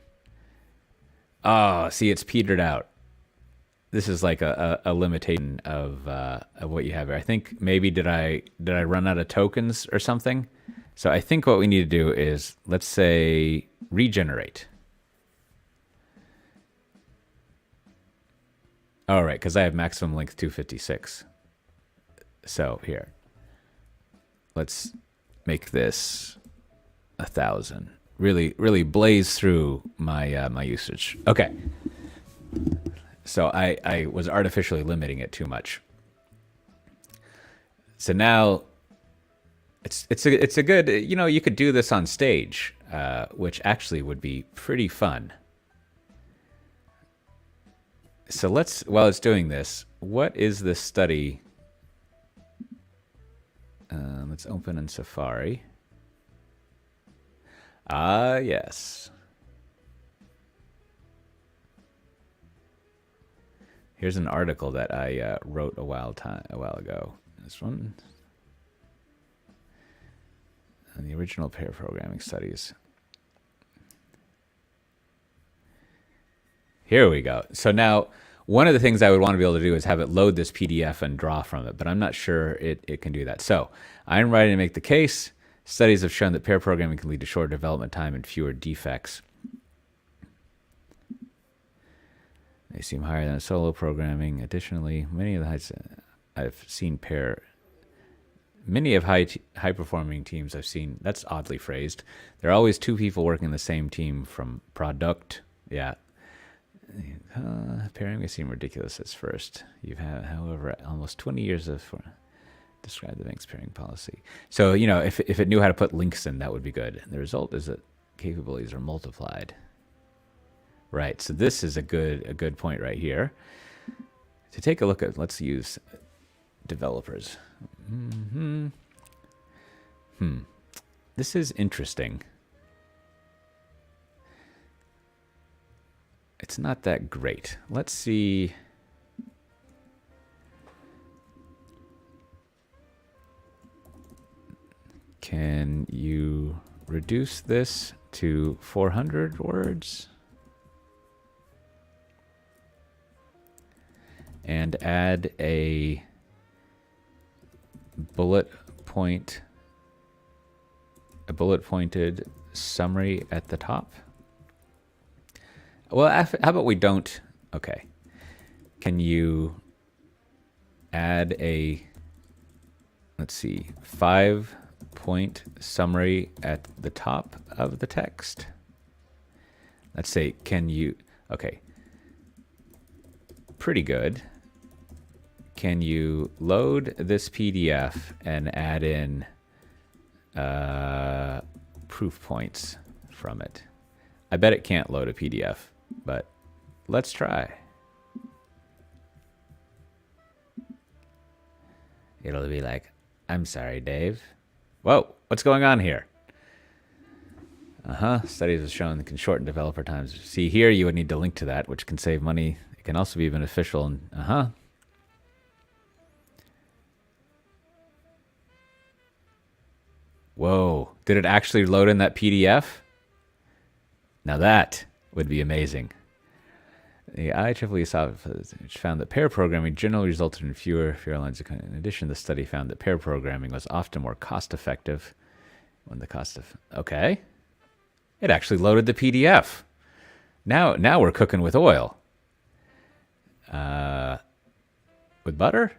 Oh, see, it's petered out. This is like a limitation of what you have here. I think maybe did I run out of tokens or something? So I think what we need to do is, let's say, regenerate. All right, because I have maximum length 256. So here, let's make this 1,000. Really blaze through my my usage. Okay. So I was artificially limiting it too much. So now it's a good, you could do this on stage, which actually would be pretty fun. So while it's doing this, what is this study? Let's open in Safari. Ah, yes. Here's an article that I wrote a while ago. This one, and the original pair programming studies. Here we go. So now, one of the things I would want to be able to do is have it load this PDF and draw from it, but I'm not sure it can do that. So I'm ready to make the case. Studies have shown that pair programming can lead to shorter development time and fewer defects. They seem higher than solo programming. Additionally, many of high-performing teams I've seen, that's oddly phrased. There are always two people working in the same team from product. Yeah. Pairing may seem ridiculous at first. You've had, however, almost 20 years of describe the bank's pairing policy. So, if it knew how to put links in, that would be good. The result is that capabilities are multiplied. Right. So this is a good point right here. To take a look at, let's use developers. This is interesting. It's not that great. Let's see. Can you reduce this to 400 words? And add a bullet-pointed summary at the top? Well, how about we don't? Okay. Can you add a, let's see, 5-point summary at the top of the text? Let's say, okay. Pretty good. Can you load this PDF and add in proof points from it? I bet it can't load a PDF, but let's try. It'll be like, I'm sorry, Dave. Whoa, what's going on here? Studies have shown it can shorten developer times. See, here you would need to link to that, which can save money. It can also be beneficial. And Whoa, did it actually load in that PDF? Now that would be amazing. The IEEE found that pair programming generally resulted in fewer lines of code. In addition, the study found that pair programming was often more cost-effective when the cost of... Okay. It actually loaded the PDF. Now we're cooking with oil. with butter.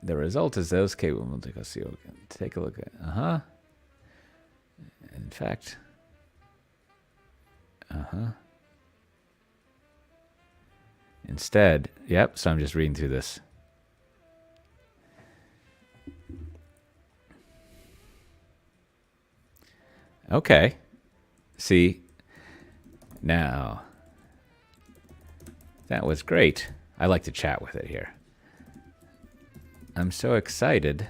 The result is those capable. We'll take a look at. In fact. Instead, yep. So I'm just reading through this. Okay. See, now that was great. I like to chat with it here. I'm so excited.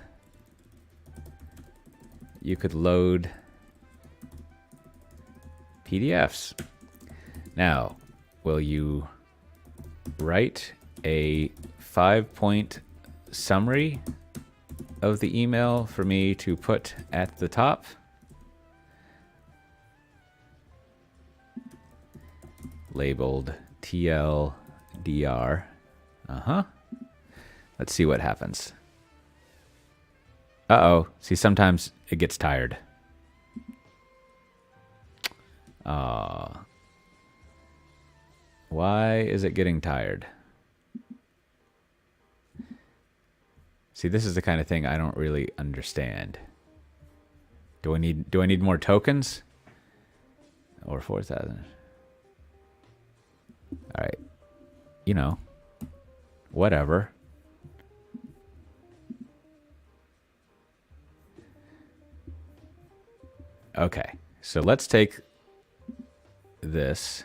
You could load PDFs. Now, will you write a 5-point summary of the email for me to put at the top? Labeled TLDR. Let's see what happens. Uh-oh. See, sometimes it gets tired. Why is it getting tired? See, this is the kind of thing I don't really understand. Do I need more tokens? Or 4,000? All right. You know, whatever. Okay. So let's take this.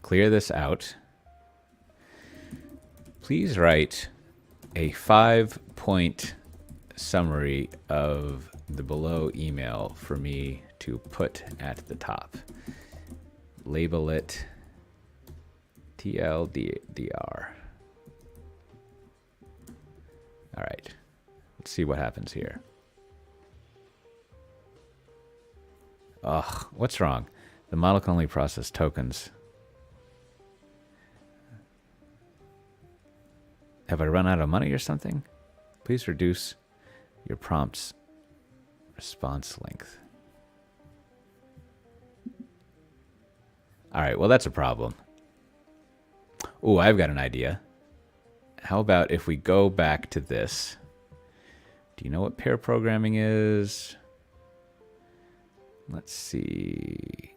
Clear this out. Please write a 5-point summary of the below email for me to put at the top. Label it TLDR. All right, let's see what happens here. Ugh, what's wrong? The model can only process tokens. Have I run out of money or something? Please reduce your prompt's response length. All right, well, that's a problem. Ooh, I've got an idea. How about if we go back to this? Do you know what pair programming is? Let's see.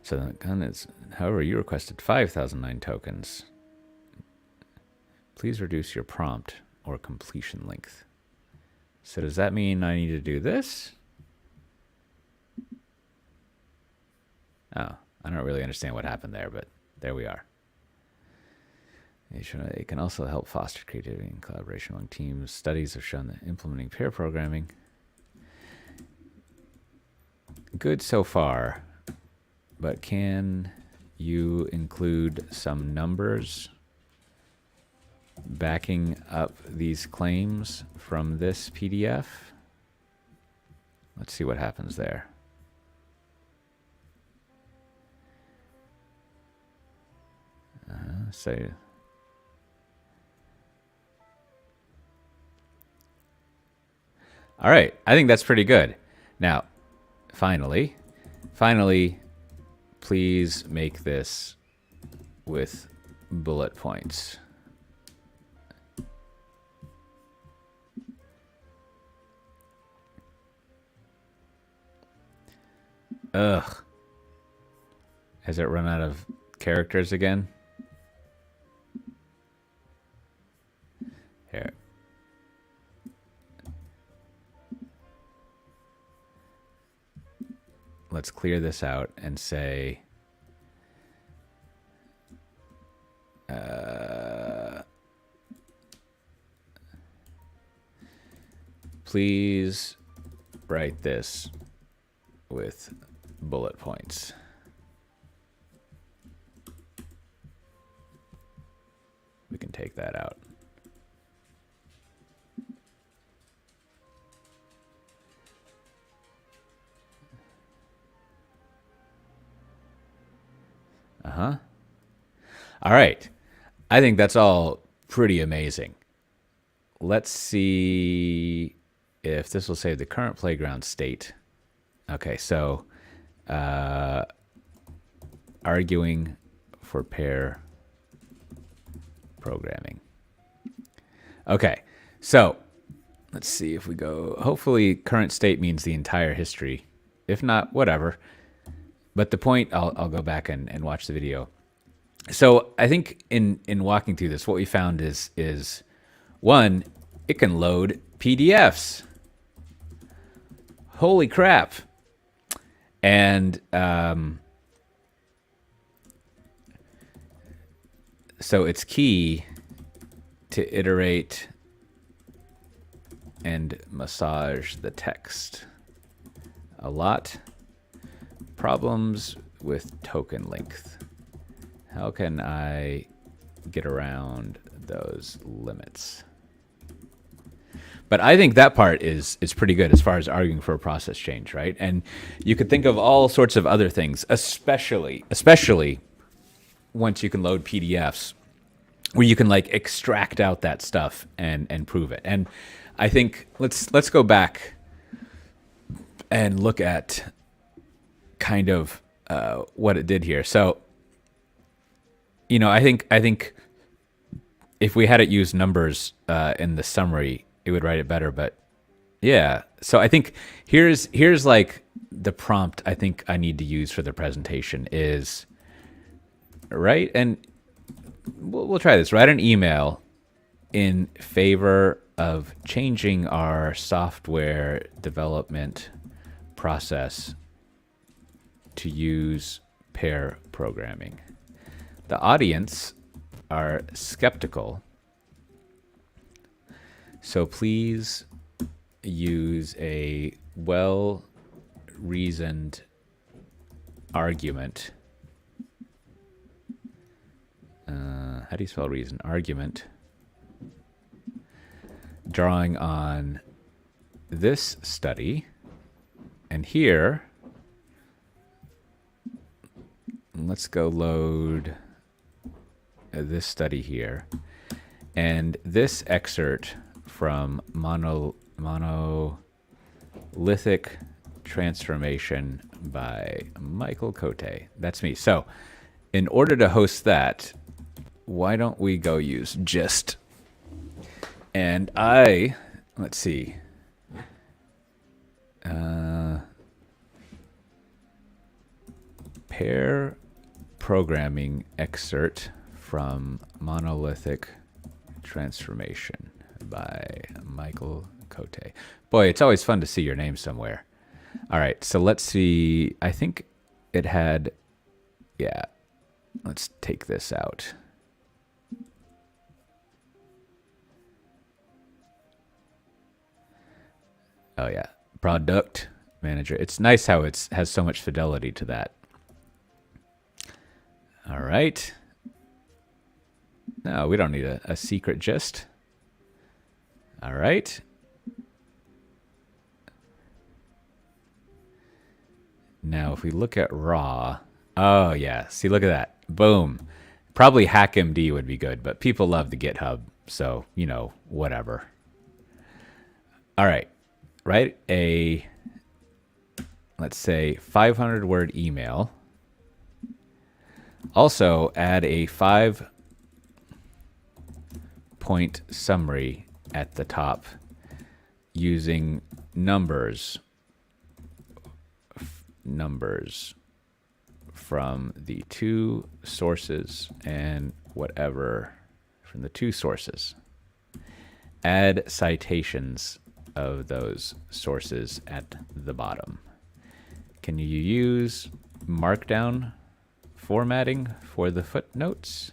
So the gun is, however, you requested 5,009 tokens. Please reduce your prompt or completion length. So does that mean I need to do this? Oh, I don't really understand what happened there, but there we are. It can also help foster creativity and collaboration among teams. Studies have shown that implementing pair programming, good so far, but can you include some numbers backing up these claims from this PDF? Let's see what happens there. So all right, I think that's pretty good. Now, finally, please make this with bullet points. Ugh. Has it run out of characters again? Here. Let's clear this out and say please write this with bullet points. We can take that out. All right. I think that's all pretty amazing. Let's see if this will save the current playground state. Okay, so arguing for pair programming. Okay, so let's see if we go. Hopefully, current state means the entire history. If not, whatever. But the point, I'll go back and watch the video. So I think in walking through this, what we found is one, it can load PDFs. Holy crap! And so it's key to iterate and massage the text a lot. Problems with token length. How can I get around those limits? But I think that part is pretty good as far as arguing for a process change, right? And you could think of all sorts of other things, especially once you can load PDFs, where you can like extract out that stuff and prove it. And I think let's go back and look at kind of what it did here. So, you know, I think if we had it use numbers in the summary, it would write it better. But yeah, so I think here's like the prompt I think I need to use for the presentation is, right? And we'll try this. Write an email in favor of changing our software development process to use pair programming. The audience are skeptical, so please use a well-reasoned argument. How do you spell reason? Argument. Drawing on this study, and here, let's go load this study here, and this excerpt from monolithic transformation by Michael Coté. That's me. So in order to host that, why don't we go use gist? And let's see. Pair programming excerpt from monolithic transformation by Michael Coté. Boy, it's always fun to see your name somewhere. All right, so let's see. I think it had, yeah, let's take this out. Oh yeah, product manager. It's nice how it has so much fidelity to that. All right. No, we don't need a secret gist. All right. Now, if we look at raw, oh yeah, see, look at that. Boom. Probably HackMD would be good, but people love the GitHub, so, you know, whatever. All right. Write a, let's say, 500-word email. Also, add a 5-point summary at the top using numbers from the two sources and whatever from the two sources. Add citations of those sources at the bottom. Can you use Markdown formatting for the footnotes?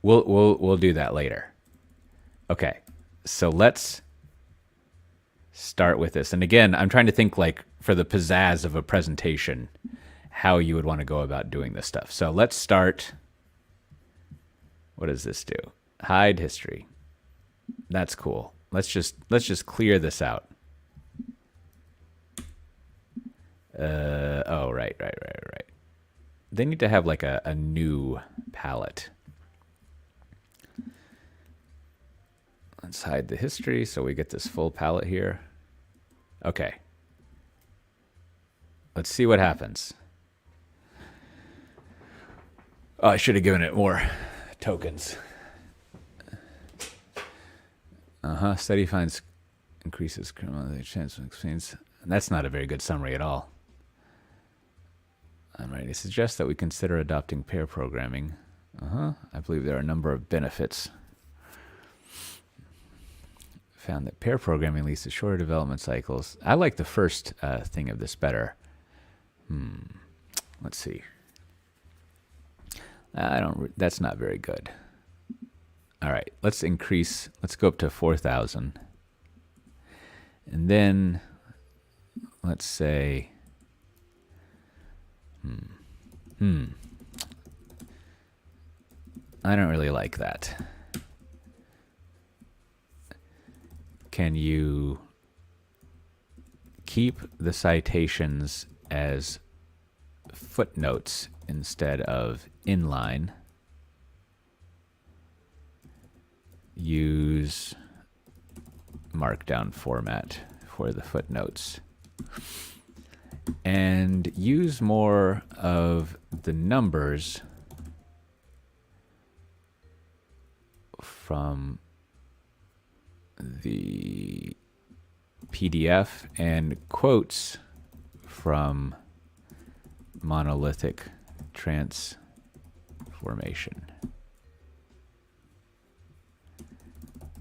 We'll do that later. Okay, so let's start with this. And again, I'm trying to think like for the pizzazz of a presentation, how you would want to go about doing this stuff. So let's start. What does this do? Hide history. That's cool. Let's just clear this out. Oh, right. they need to have like a new palette. Let's hide the history so we get this full palette here. Okay. Let's see what happens. Oh, I should have given it more tokens. Study finds increases criminal chance of explains. That's not a very good summary at all. I'm ready to suggest that we consider adopting pair programming. I believe there are a number of benefits. Found that pair programming leads to shorter development cycles. I like the first thing of this better. Let's see. That's not very good. All right, let's increase. Let's go up to 4,000. And then let's say, I don't really like that. Can you keep the citations as footnotes instead of inline? Use markdown format for the footnotes. And use more of the numbers from the PDF and quotes from monolithic transformation.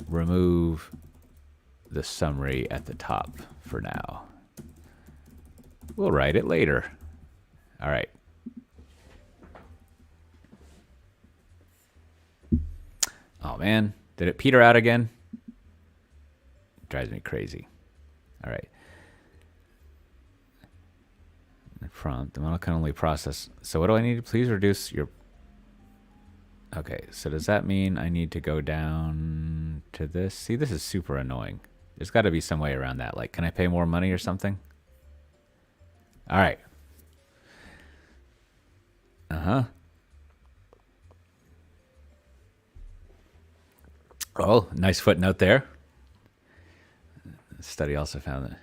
Remove the summary at the top for now. We'll write it later. All right. Oh man, did it peter out again? Drives me crazy. All right. Prompt, the model can only process. So what do I need to please reduce your... Okay, so does that mean I need to go down to this? See, this is super annoying. There's got to be some way around that. Like, can I pay more money or something? All right. Oh, nice footnote there. The study also found that.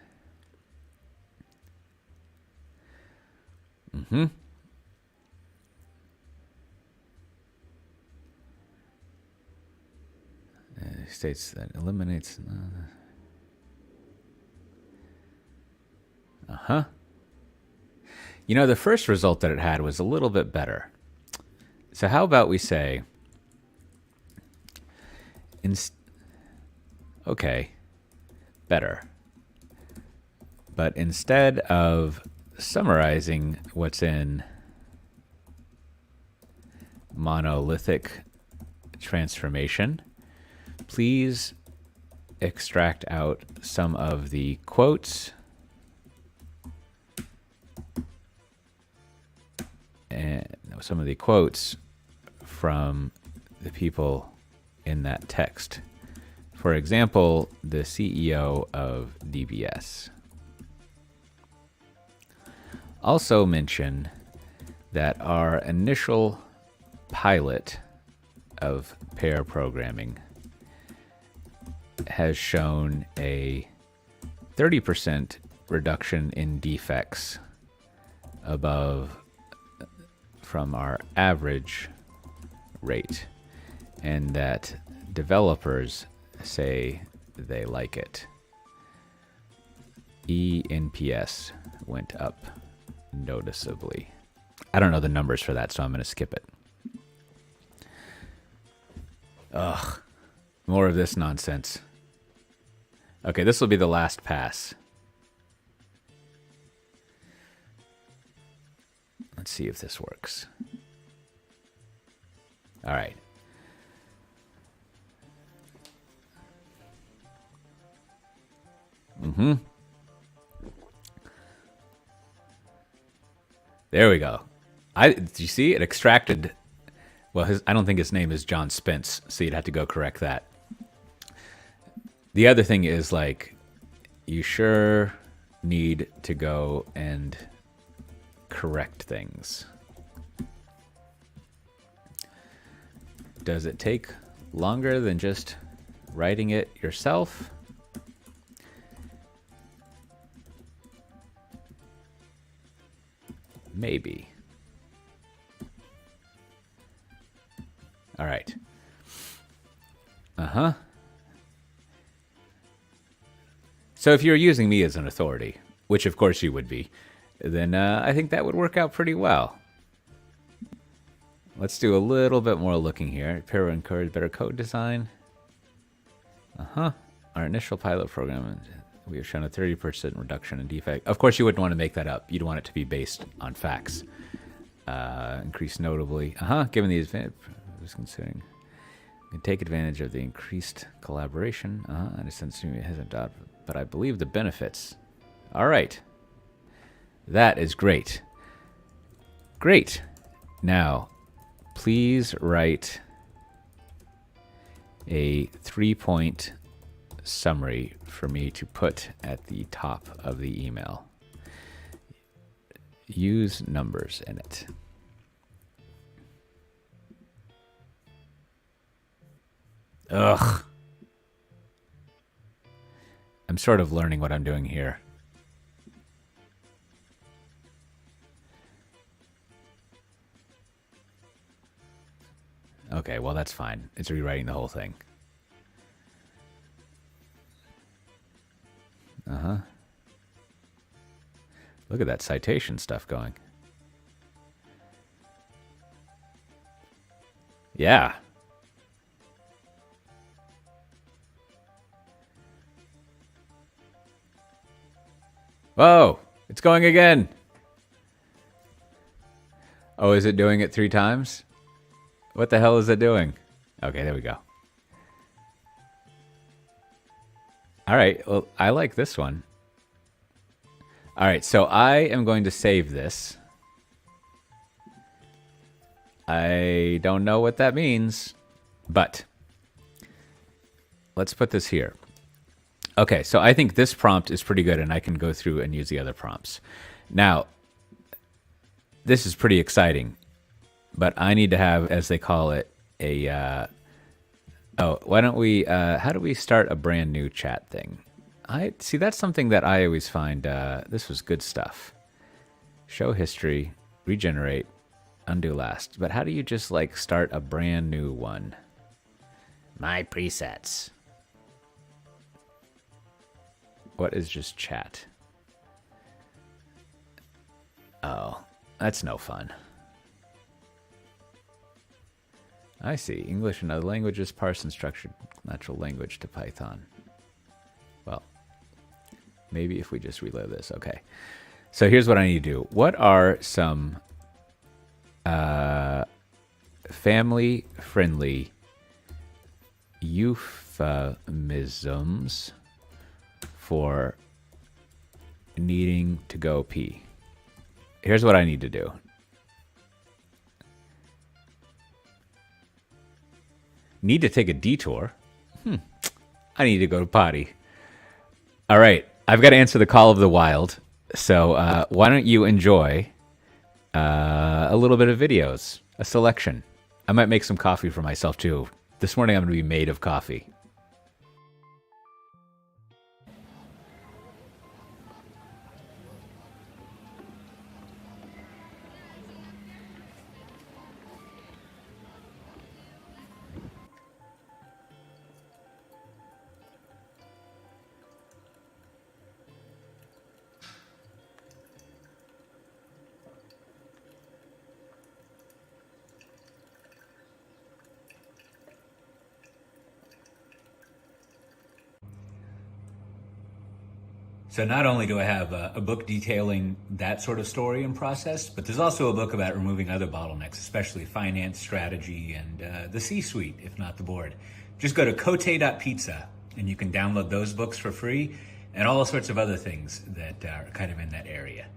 States that eliminates. You know, the first result that it had was a little bit better. So how about we say, okay, better. But instead of summarizing what's in monolithic transformation, please extract out some of the quotes and some of the quotes from the people in that text. For example, the CEO of DBS. Also mention that our initial pilot of pair programming has shown a 30% reduction in defects above from our average rate, and that developers say they like it. eNPS went up noticeably. I don't know the numbers for that, so I'm going to skip it. Ugh, more of this nonsense. Okay, this will be the last pass. Let's see if this works. All right. There we go. Did you see it extracted? Well, I don't think his name is John Spence, so you'd have to go correct that. The other thing is, like, you sure need to go and correct things. Does it take longer than just writing it yourself? Maybe. All right. So if you're using me as an authority, which of course you would be, then I think that would work out pretty well. Let's do a little bit more looking here. Pair encourage better code design. Our initial pilot program, we have shown a 30% reduction in defect. Of course, you wouldn't want to make that up. You'd want it to be based on facts. Increase notably. Given the advantage, considering, can take advantage of the increased collaboration. In a sense, it hasn't done, but I believe the benefits. All right. That is great. Great. Now, please write a 3-point summary for me to put at the top of the email. Use numbers in it. Ugh. I'm sort of learning what I'm doing here. Okay, well, that's fine. It's rewriting the whole thing. Look at that citation stuff going. Yeah. Whoa, it's going again. Oh, is it doing it 3 times? What the hell is it doing? Okay, there we go. All right, well, I like this one. All right, so I am going to save this. I don't know what that means, but let's put this here. Okay, so I think this prompt is pretty good, and I can go through and use the other prompts. Now, this is pretty exciting, but I need to have, as they call it, a... why don't we... how do we start a brand new chat thing? See, that's something that I always find... this was good stuff. Show history, regenerate, undo last. But how do you just, like, start a brand new one? My presets. What is just chat? Oh, that's no fun. I see. English and other languages, parse and structured natural language to Python. Well, maybe if we just reload this. Okay. So here's what I need to do. What are some family-friendly euphemisms for needing to go pee? Here's what I need to do. Need to take a detour. I need to go to potty. All right, I've got to answer the call of the wild. So why don't you enjoy a little bit of videos, a selection. I might make some coffee for myself too. This morning I'm going to be made of coffee. So not only do I have a book detailing that sort of story and process, but there's also a book about removing other bottlenecks, especially finance, strategy, and the C-suite, if not the board. Just go to Coté.pizza and you can download those books for free and all sorts of other things that are kind of in that area.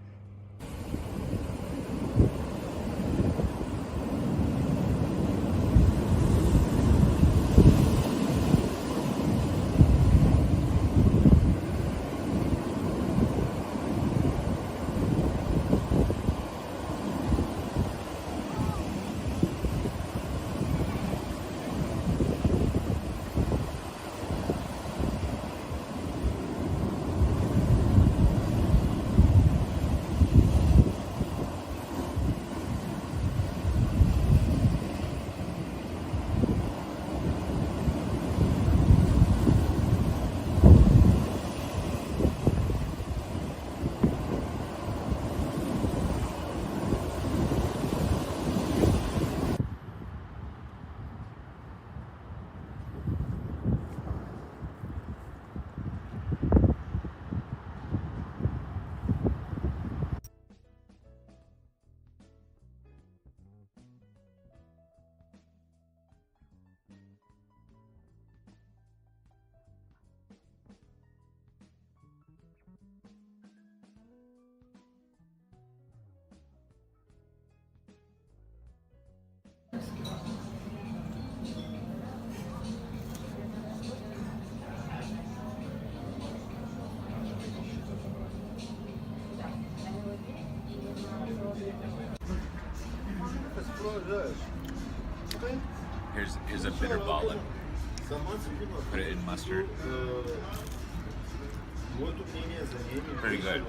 Here's a bitter ballad. Put it in mustard. Pretty good.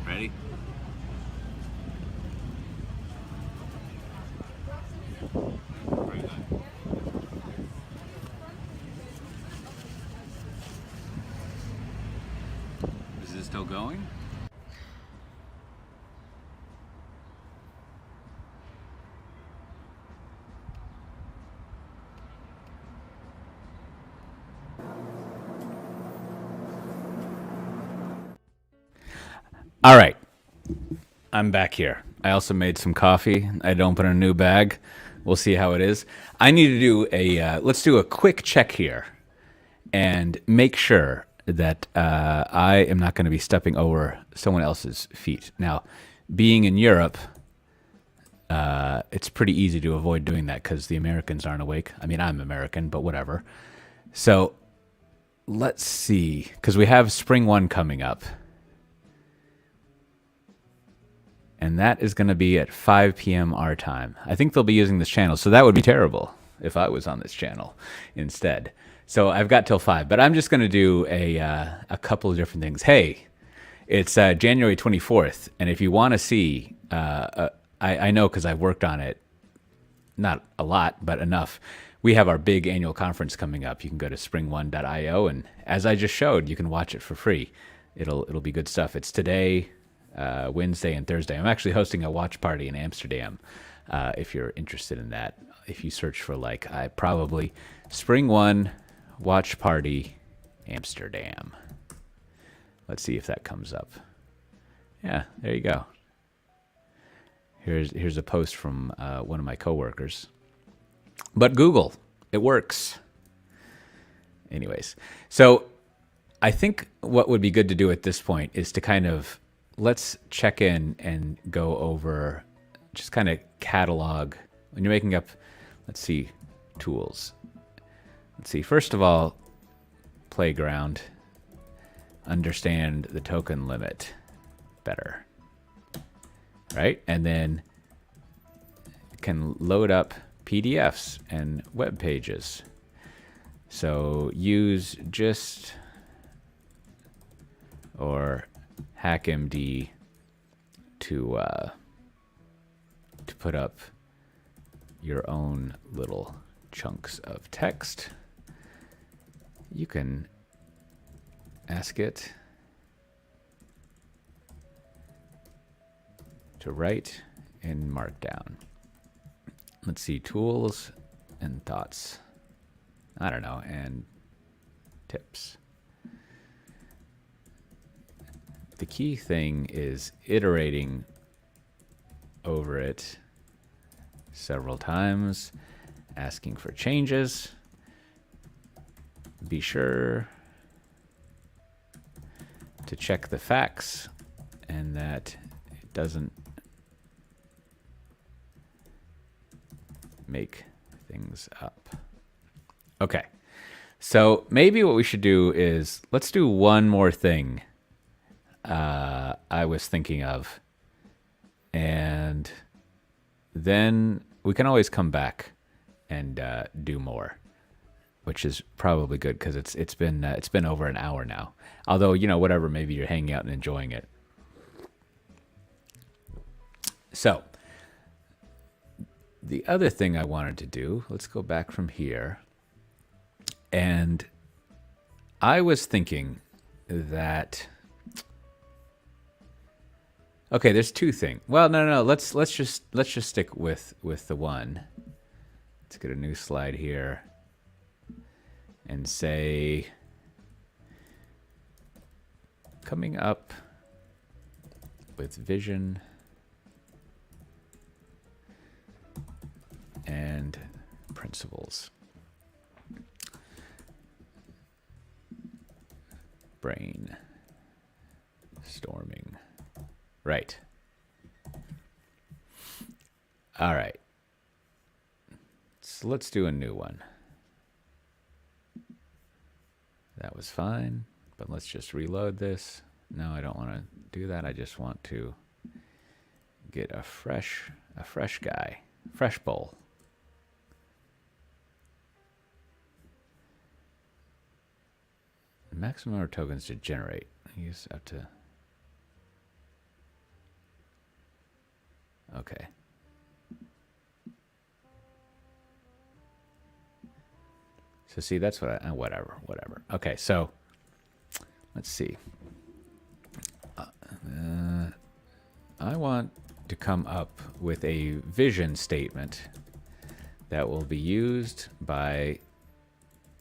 Ready? Very good. Is this still going? All right, I'm back here. I also made some coffee. I'd open a new bag. We'll see how it is. I need to do let's do a quick check here and make sure that I am not going to be stepping over someone else's feet. Now, being in Europe, it's pretty easy to avoid doing that because the Americans aren't awake. I mean, I'm American, but whatever. So let's see, because we have SpringOne coming up. And that is going to be at 5 p.m. our time. I think they'll be using this channel, so that would be terrible if I was on this channel instead. So I've got till 5, but I'm just going to do a couple of different things. Hey, it's January 24th, and if you want to see, I know because I've worked on it, not a lot, but enough. We have our big annual conference coming up. You can go to springone.io, and as I just showed, you can watch it for free. It'll be good stuff. It's today, Wednesday and Thursday. I'm actually hosting a watch party in Amsterdam. If you're interested in that, if you search for probably SpringOne watch party Amsterdam. Let's see if that comes up. Yeah, there you go. Here's a post from one of my coworkers. But Google, it works. Anyways, so I think what would be good to do at this point is to kind of let's check in and go over, just kind of catalog when you're making up, let's see, tools. Let's see, first of all, playground, understand the token limit better, right? And then can load up PDFs and web pages. So use gist or HackMD to put up your own little chunks of text. You can ask it to write in Markdown. Let's see, tools and thoughts. I don't know, and tips. The key thing is iterating over it several times, asking for changes. Be sure to check the facts and that it doesn't make things up. Okay, so maybe what we should do is let's do one more thing I was thinking of, and then we can always come back and do more. which is probably good because it's been over an hour now. Although, whatever, maybe you're hanging out and enjoying it. So the other thing I wanted to do, let's go back from here. And I was thinking that, okay, there's two things. Well, no. Let's just stick with the one. Let's get a new slide here and say, coming up with vision and principles. Brainstorming. Right. All right. So let's do a new one. That was fine, but let's just reload this. No, I don't want to do that. I just want to get a fresh guy, fresh bowl. Maximum number of tokens to generate. You just have to. Okay. So see, that's what whatever. Okay, so let's see. I want to come up with a vision statement that will be used by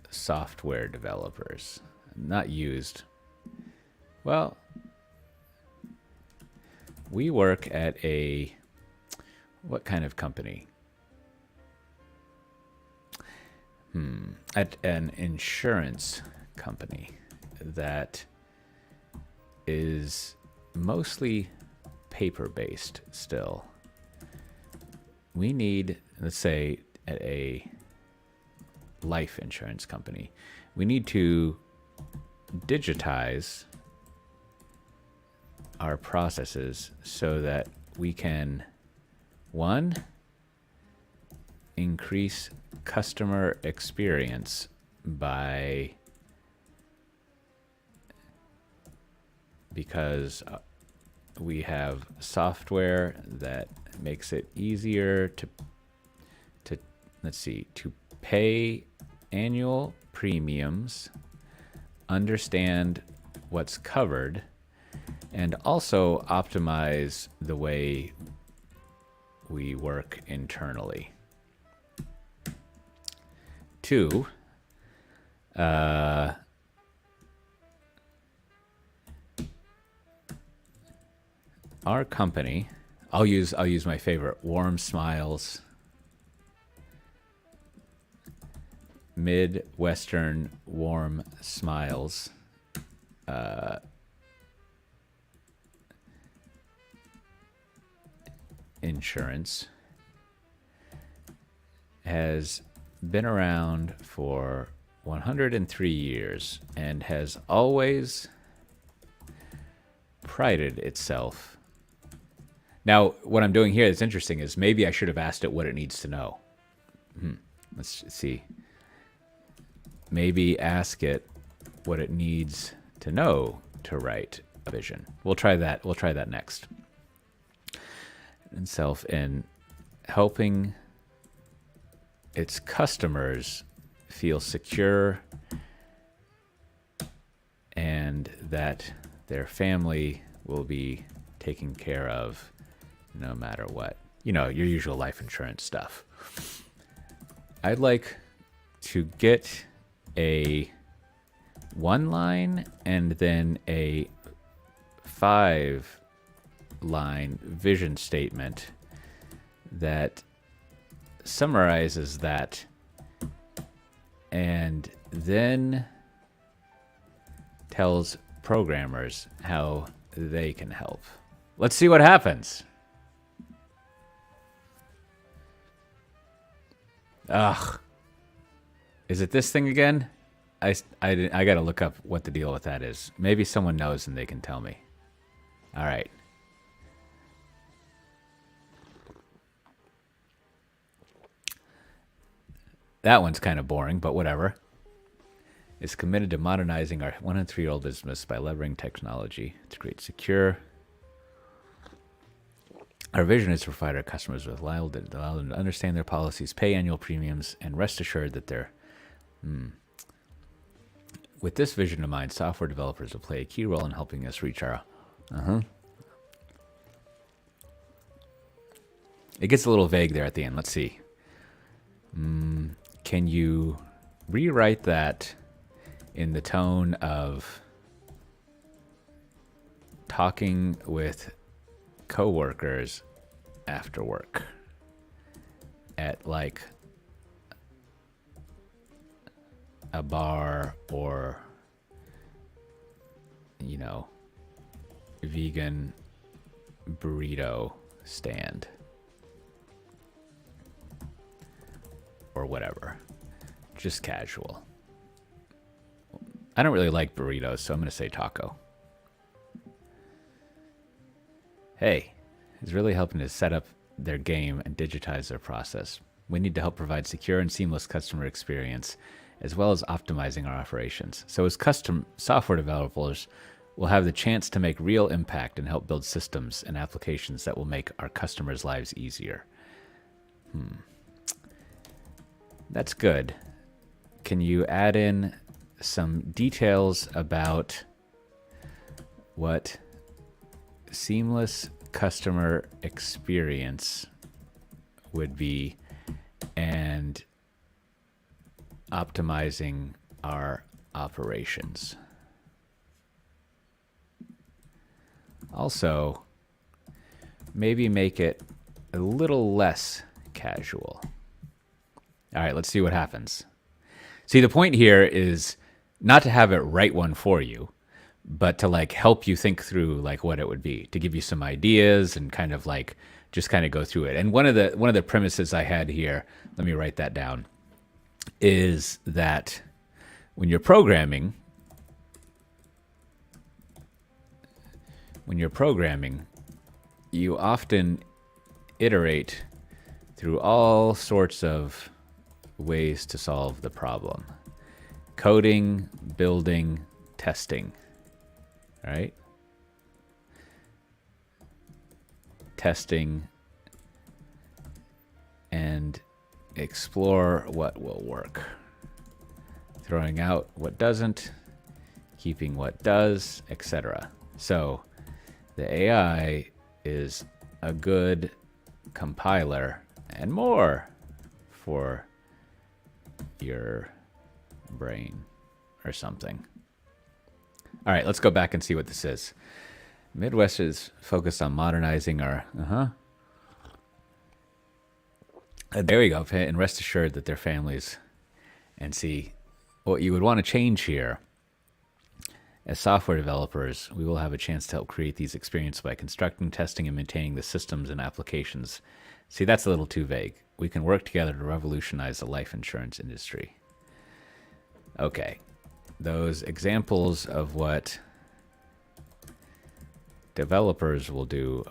software developers. Not used. Well, we work at what kind of company? At an insurance company that is mostly paper-based still. We need, let's say, at a life insurance company, we need to digitize our processes so that we can, one, increase customer experience because we have software that makes it easier to pay annual premiums, understand what's covered, and also optimize the way we work internally. Two, our company, I'll use my favorite, warm smiles, Midwestern warm smiles, insurance has been around for 103 years and has always prided itself. Now, what I'm doing here that's interesting is maybe I should have asked it what it needs to know. Let's see. Maybe ask it what it needs to know to write a vision. We'll try that. We'll try that next. Itself in helping its customers feel secure and that their family will be taken care of no matter what. You know, your usual life insurance stuff. I'd like to get a 1-line and then a 5-line vision statement that summarizes that and then tells programmers how they can help. Let's see what happens. Ugh. Is it this thing again? I got to look up what the deal with that is. Maybe someone knows and they can tell me. All right. That one's kind of boring, but whatever. is committed to modernizing our 103-year-old business by leveraging technology to create secure. Our vision is to provide our customers with allow them to understand their policies, pay annual premiums, and rest assured that they're. With this vision in mind, software developers will play a key role in helping us reach our. It gets a little vague there at the end. Let's see. Can you rewrite that in the tone of talking with coworkers after work at like a bar or, you know, vegan burrito stand or whatever, just casual. I don't really like burritos, so I'm going to say taco. Hey, it's really helping to set up their game and digitize their process. We need to help provide secure and seamless customer experience, as well as optimizing our operations. So as custom software developers, we'll have the chance to make real impact and help build systems and applications that will make our customers' lives easier. That's good. Can you add in some details about what seamless customer experience would be and optimizing our operations? Also, maybe make it a little less casual. All right, let's see what happens. See, the point here is not to have it write one for you, but to like help you think through like what it would be, to give you some ideas and kind of like just kind of go through it. And one of the premises I had here, let me write that down, is that when you're programming, you often iterate through all sorts of ways to solve the problem. Coding, building, testing, right? Testing and explore what will work. Throwing out what doesn't, keeping what does, etc. So the AI is a good compiler and more for your brain or something. All right, let's go back and see what this is. Midwest is focused on modernizing our there we go. And rest assured that their families, and see what you would want to change here. As software developers, we will have a chance to help create these experiences by constructing, testing, and maintaining the systems and applications. See, that's a little too vague. We can work together to revolutionize the life insurance industry. Okay, those examples of what developers will do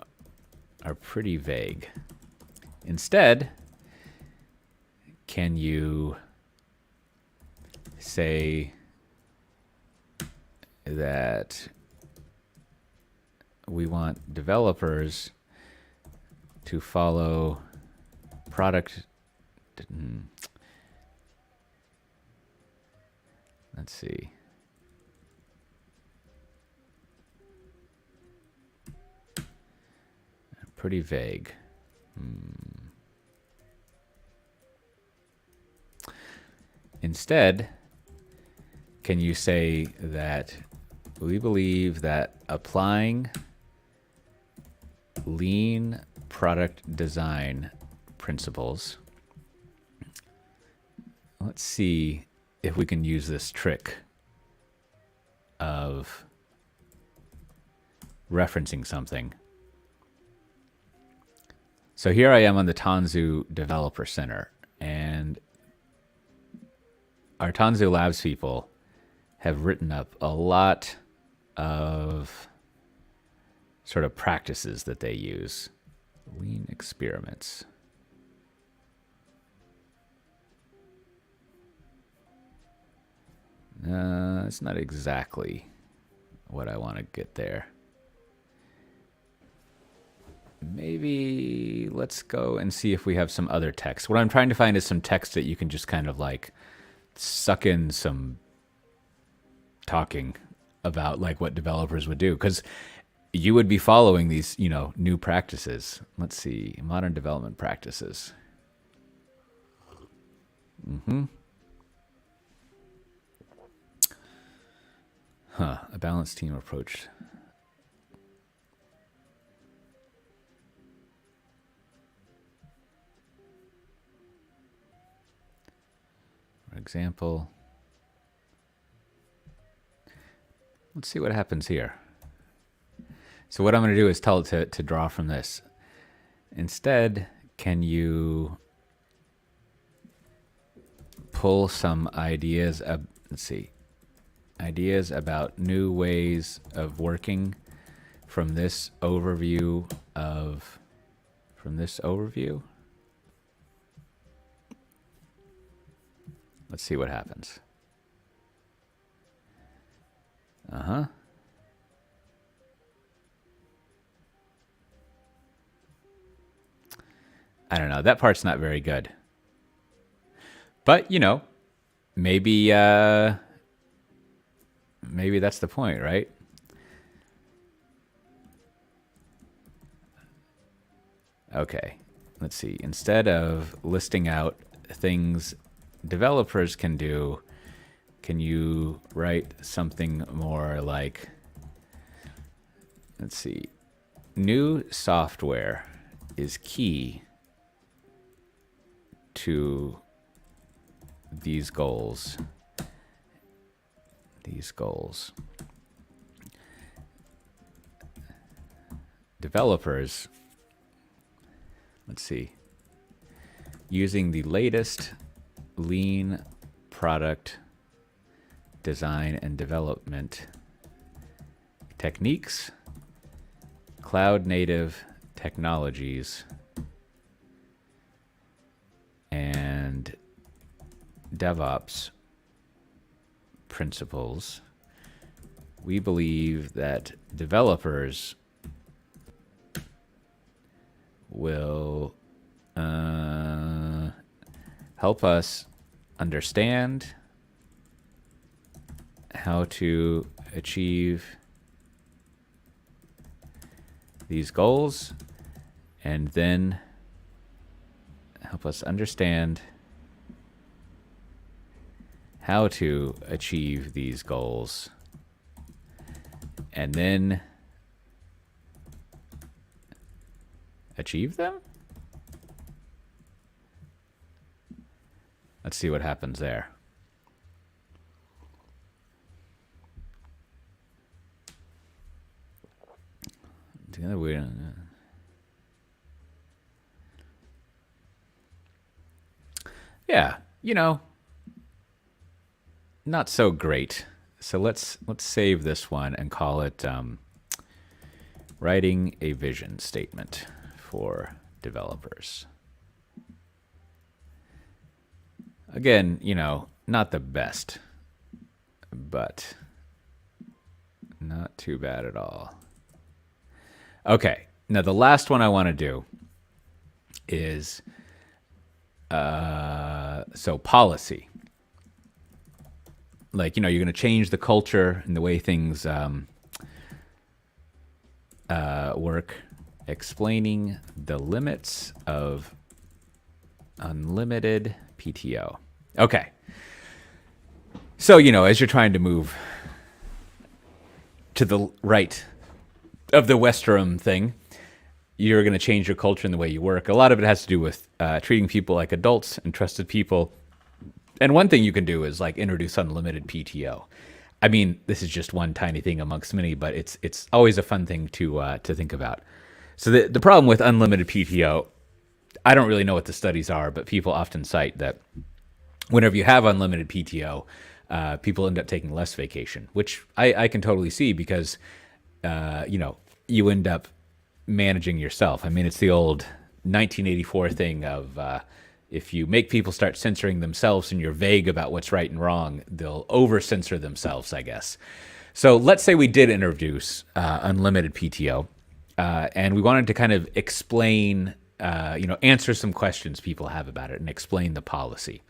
are pretty vague. Instead, can you say that we want developers to follow product? Let's see. Pretty vague. Instead, can you say that we believe that applying lean product design principles, let's see if we can use this trick of referencing something. So here I am on the Tanzu Developer Center, and our Tanzu Labs people have written up a lot of sort of practices that they use. Lean experiments. It's not exactly what I want to get there. Maybe let's go and see if we have some other text. What I'm trying to find is some text that you can just kind of like suck in some talking about, like what developers would do, because you would be following these, new practices. Let's see, modern development practices. A balanced team approach. For example, let's see what happens here. So what I'm going to do is tell it to draw from this. Instead, can you pull some ideas of, let's see, ideas about new ways of working from this overview Let's see what happens. I don't know. That part's not very good. But, maybe maybe that's the point, right? Okay. Let's see. Instead of listing out things developers can do, can you write something more like, let's see, new software is key to these goals. Developers, let's see, using the latest lean product design and development techniques, cloud native technologies, and DevOps principles, we believe that developers will help us understand how to achieve these goals, and then help us understand how to achieve these goals, and then achieve them? Let's see what happens there. Together we yeah, not so great. So let's save this one and call it writing a vision statement for developers. Again, not the best, but not too bad at all. Okay, now the last one I want to do is so policy. Like, you're going to change the culture and the way things work, explaining the limits of unlimited PTO. Okay. So, as you're trying to move to the right of the Westrum thing, you're going to change your culture and the way you work. A lot of it has to do with treating people like adults and trusted people. And one thing you can do is like introduce unlimited PTO. I mean, this is just one tiny thing amongst many, but it's always a fun thing to think about. So the problem with unlimited PTO, I don't really know what the studies are, but people often cite that whenever you have unlimited PTO, people end up taking less vacation, which I can totally see because, you end up managing yourself. I mean, it's the old 1984 thing of, if you make people start censoring themselves and you're vague about what's right and wrong, they'll over-censor themselves, I guess. So let's say we did introduce unlimited PTO, and we wanted to kind of explain, answer some questions people have about it and explain the policy,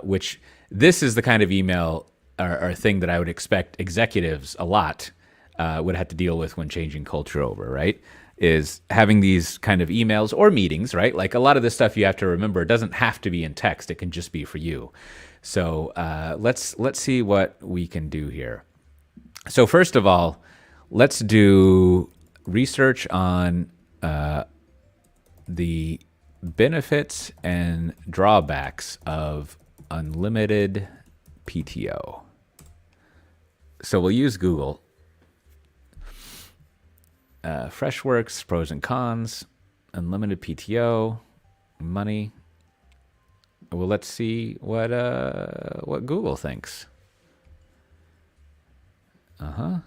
which this is the kind of email or thing that I would expect executives a lot would have to deal with when changing culture over, right? Is having these kind of emails or meetings, right? Like a lot of this stuff you have to remember, it doesn't have to be in text. It can just be for you. So let's see what we can do here. So first of all, let's do research on the benefits and drawbacks of unlimited PTO. So we'll use Google. Freshworks, pros and cons, unlimited PTO, money. Well, let's see what Google thinks. Uh-huh.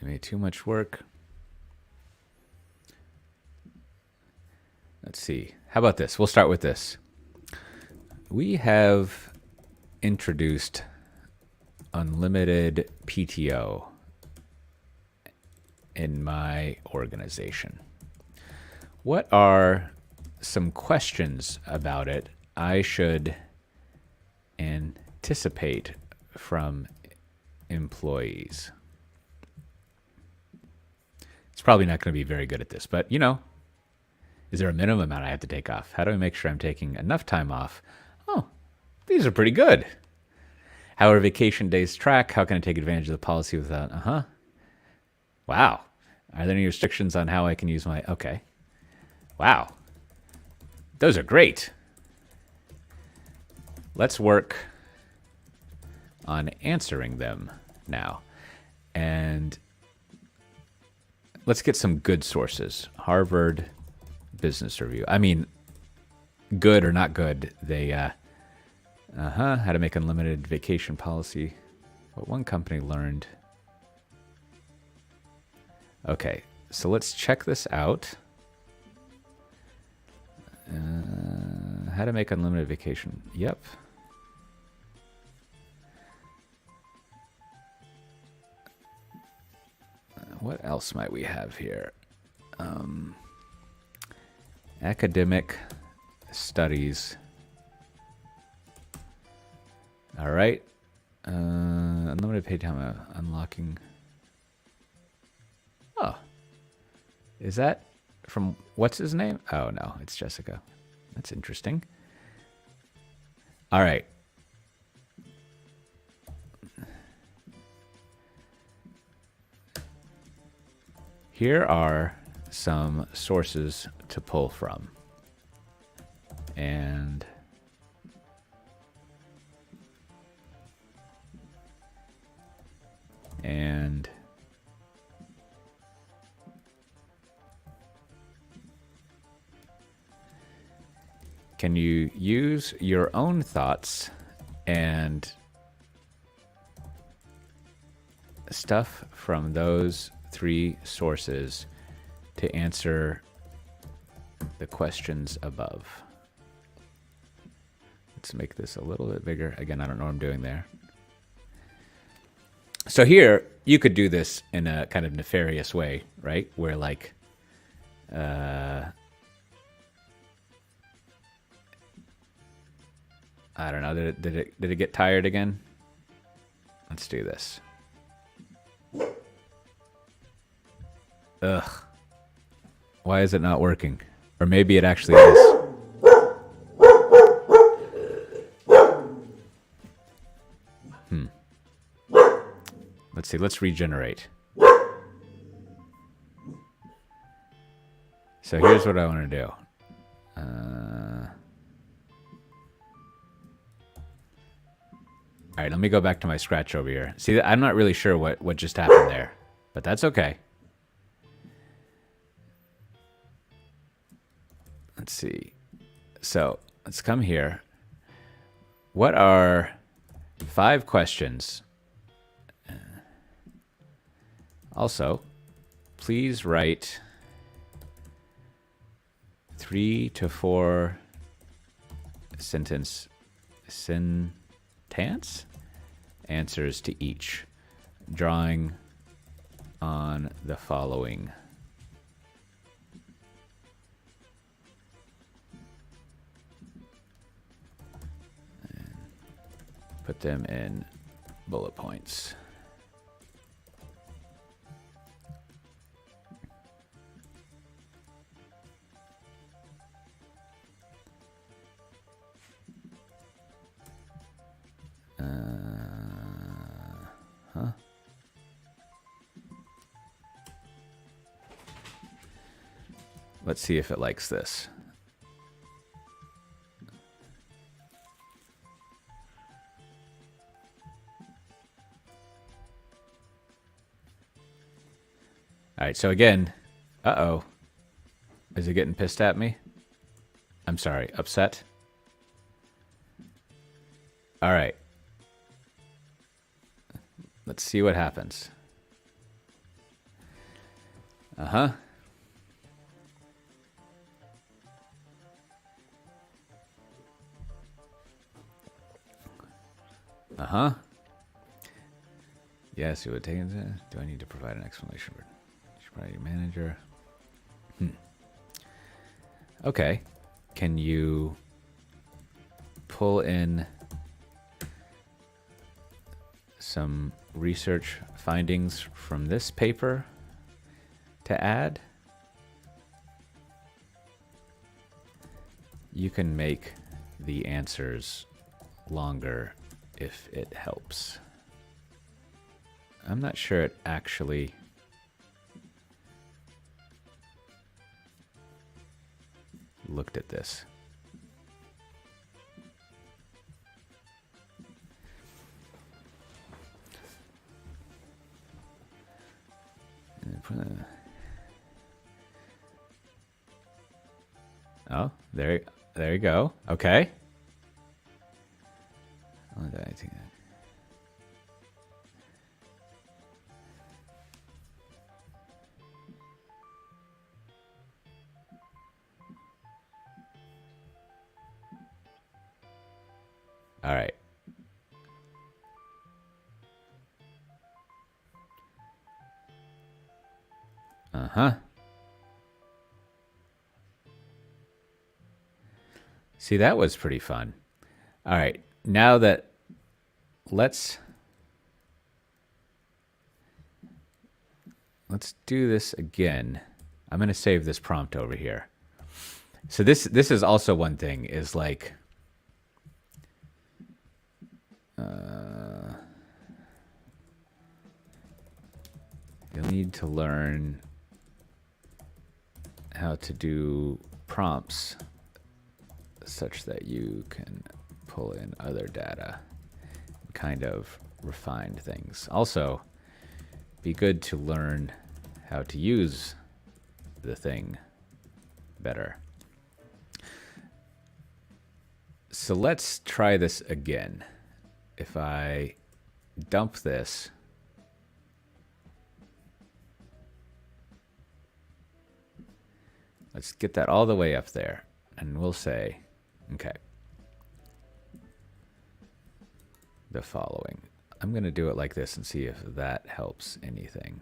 It made too much work. Let's see. How about this? We'll start with this. We have introduced unlimited PTO in my organization. What are some questions about it I should anticipate from employees? It's probably not going to be very good at this, but is there a minimum amount I have to take off? How do I make sure I'm taking enough time off? Oh, these are pretty good. How are vacation days track? How can I take advantage of the policy without, Wow. Are there any restrictions on how I can use my, okay. Wow. Those are great. Let's work on answering them now. And let's get some good sources. Harvard Business Review. I mean, good or not good, they, how to make unlimited vacation policy. What one company learned. Okay, so let's check this out. How to make unlimited vacation. Yep. What else might we have here? Academic studies. All right. Unlimited paid time unlocking. Oh. Is that from what's his name? Oh, no, it's Jessica. That's interesting. All right. Here are some sources to pull from. And can you use your own thoughts and stuff from those three sources to answer the questions above? Let's make this a little bit bigger. Again, I don't know what I'm doing there. So here, you could do this in a kind of nefarious way, right? Where like, I don't know, did it get tired again? Let's do this. Ugh. Why is it not working? Or maybe it actually is. Let's see, let's regenerate. So here's what I want to do. All right, let me go back to my scratch over here. See, I'm not really sure what just happened there, but that's okay. Let's see. So let's come here. What are 5 questions Also, please write 3 to 4 sentence answers to each, drawing on the following. And put them in bullet points. Let's see if it likes this. All right, so again, uh-oh. Is it getting pissed at me? I'm sorry, upset? All right. Let's see what happens. Uh-huh. Uh-huh. Yes, it would take into. Do I need to provide an explanation for your manager? Okay. Can you pull in some research findings from this paper to add? You can make the answers longer if it helps. I'm not sure it actually looked at this. Oh, there you go. Okay. All right. Uh-huh. See, that was pretty fun. All right. Now that let's do this again. I'm going to save this prompt over here. So this is also one thing is like you'll need to learn how to do prompts such that you can pull in other data and kind of refine things. Also, be good to learn how to use the thing better. So let's try this again. If I dump this, let's get that all the way up there, and we'll say, okay, the following. I'm going to do it like this and see if that helps anything.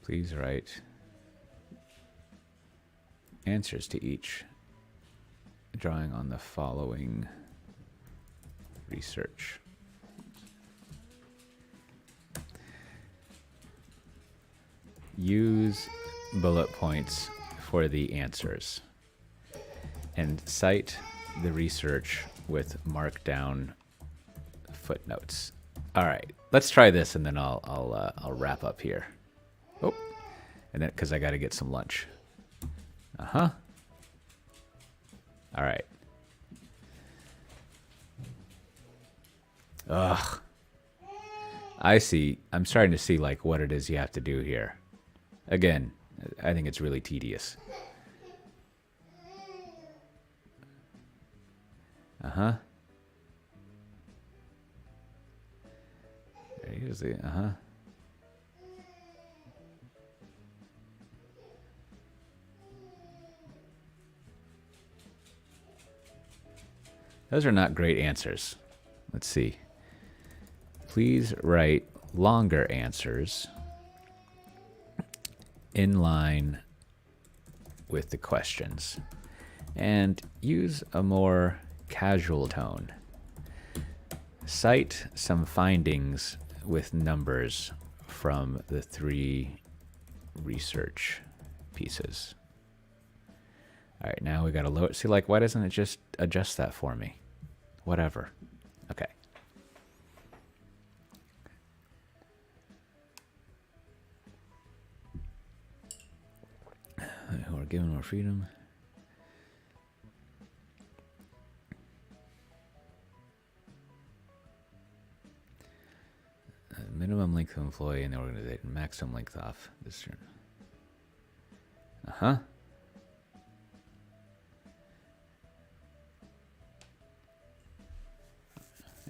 Please write answers to each, drawing on the following research. Use bullet points for the answers and cite the research with markdown footnotes. All right, let's try this and then I'll wrap up here. Oh, and then because I got to get some lunch. Uh-huh. All right. Ugh. I see. I'm starting to see like what it is you have to do here. Again, I think it's really tedious. Uh-huh. Here's the, uh-huh. Those are not great answers. Let's see. Please write longer answers in line with the questions and use a more casual tone. Cite some findings with numbers from the 3 research pieces. All right, now we got to load. See, like, why doesn't it just adjust that for me? Whatever. Okay. We're given more freedom. Minimum length of employee in the organization, maximum length off this turn. Uh-huh.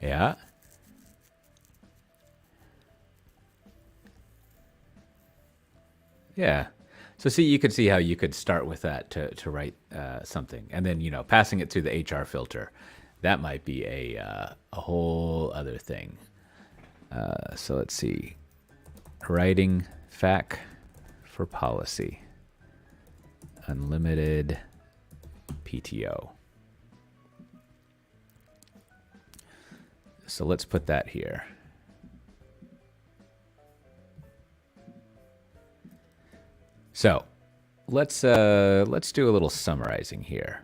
Yeah. Yeah. So see, you could see how you could start with that to write something, and then passing it through the HR filter. That might be a whole other thing. So let's see. Writing FAQ for policy. Unlimited PTO. So let's put that here. So let's do a little summarizing here.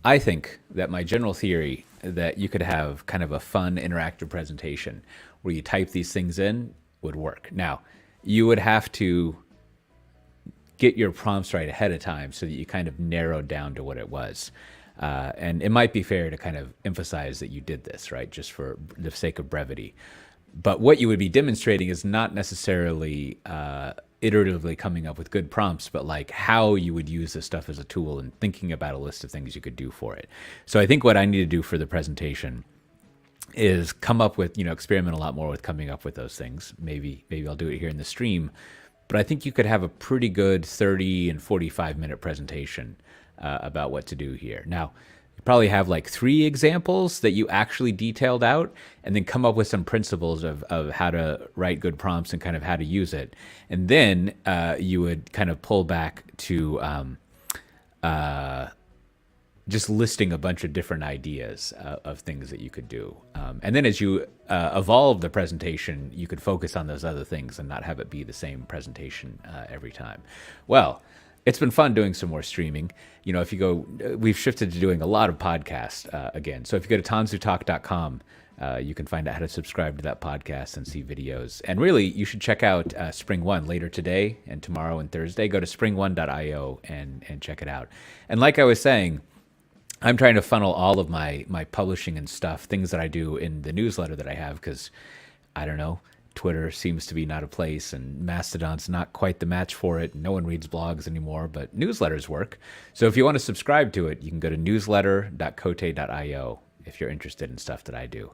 I think that my general theory that you could have kind of a fun interactive presentation where you type these things in would work. Now, you would have to get your prompts right ahead of time so that you kind of narrowed down to what it was. And it might be fair to kind of emphasize that you did this, right, just for the sake of brevity. But what you would be demonstrating is not necessarily iteratively coming up with good prompts, but like how you would use this stuff as a tool and thinking about a list of things you could do for it. So I think what I need to do for the presentation is come up with, experiment a lot more with coming up with those things. Maybe I'll do it here in the stream, but I think you could have a pretty good 30 and 45-minute presentation about what to do here. Now, you probably have like 3 examples that you actually detailed out, and then come up with some principles of how to write good prompts and kind of how to use it. And then you would kind of pull back to just listing a bunch of different ideas of things that you could do. And then as you evolve the presentation, you could focus on those other things and not have it be the same presentation every time. Well, it's been fun doing some more streaming. If you go, we've shifted to doing a lot of podcasts again. So if you go to tanzutalk.com, you can find out how to subscribe to that podcast and see videos. And really, you should check out SpringOne later today and tomorrow and Thursday. Go to springone.io and check it out. And like I was saying, I'm trying to funnel all of my publishing and stuff, things that I do in the newsletter that I have, because, I don't know, Twitter seems to be not a place, and Mastodon's not quite the match for it. No one reads blogs anymore, but newsletters work. So if you want to subscribe to it, you can go to newsletter.cote.io if you're interested in stuff that I do.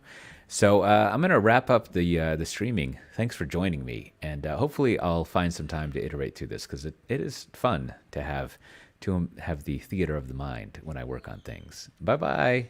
So I'm going to wrap up the streaming. Thanks for joining me, and hopefully I'll find some time to iterate through this, because it is fun to have the theater of the mind when I work on things. Bye-bye.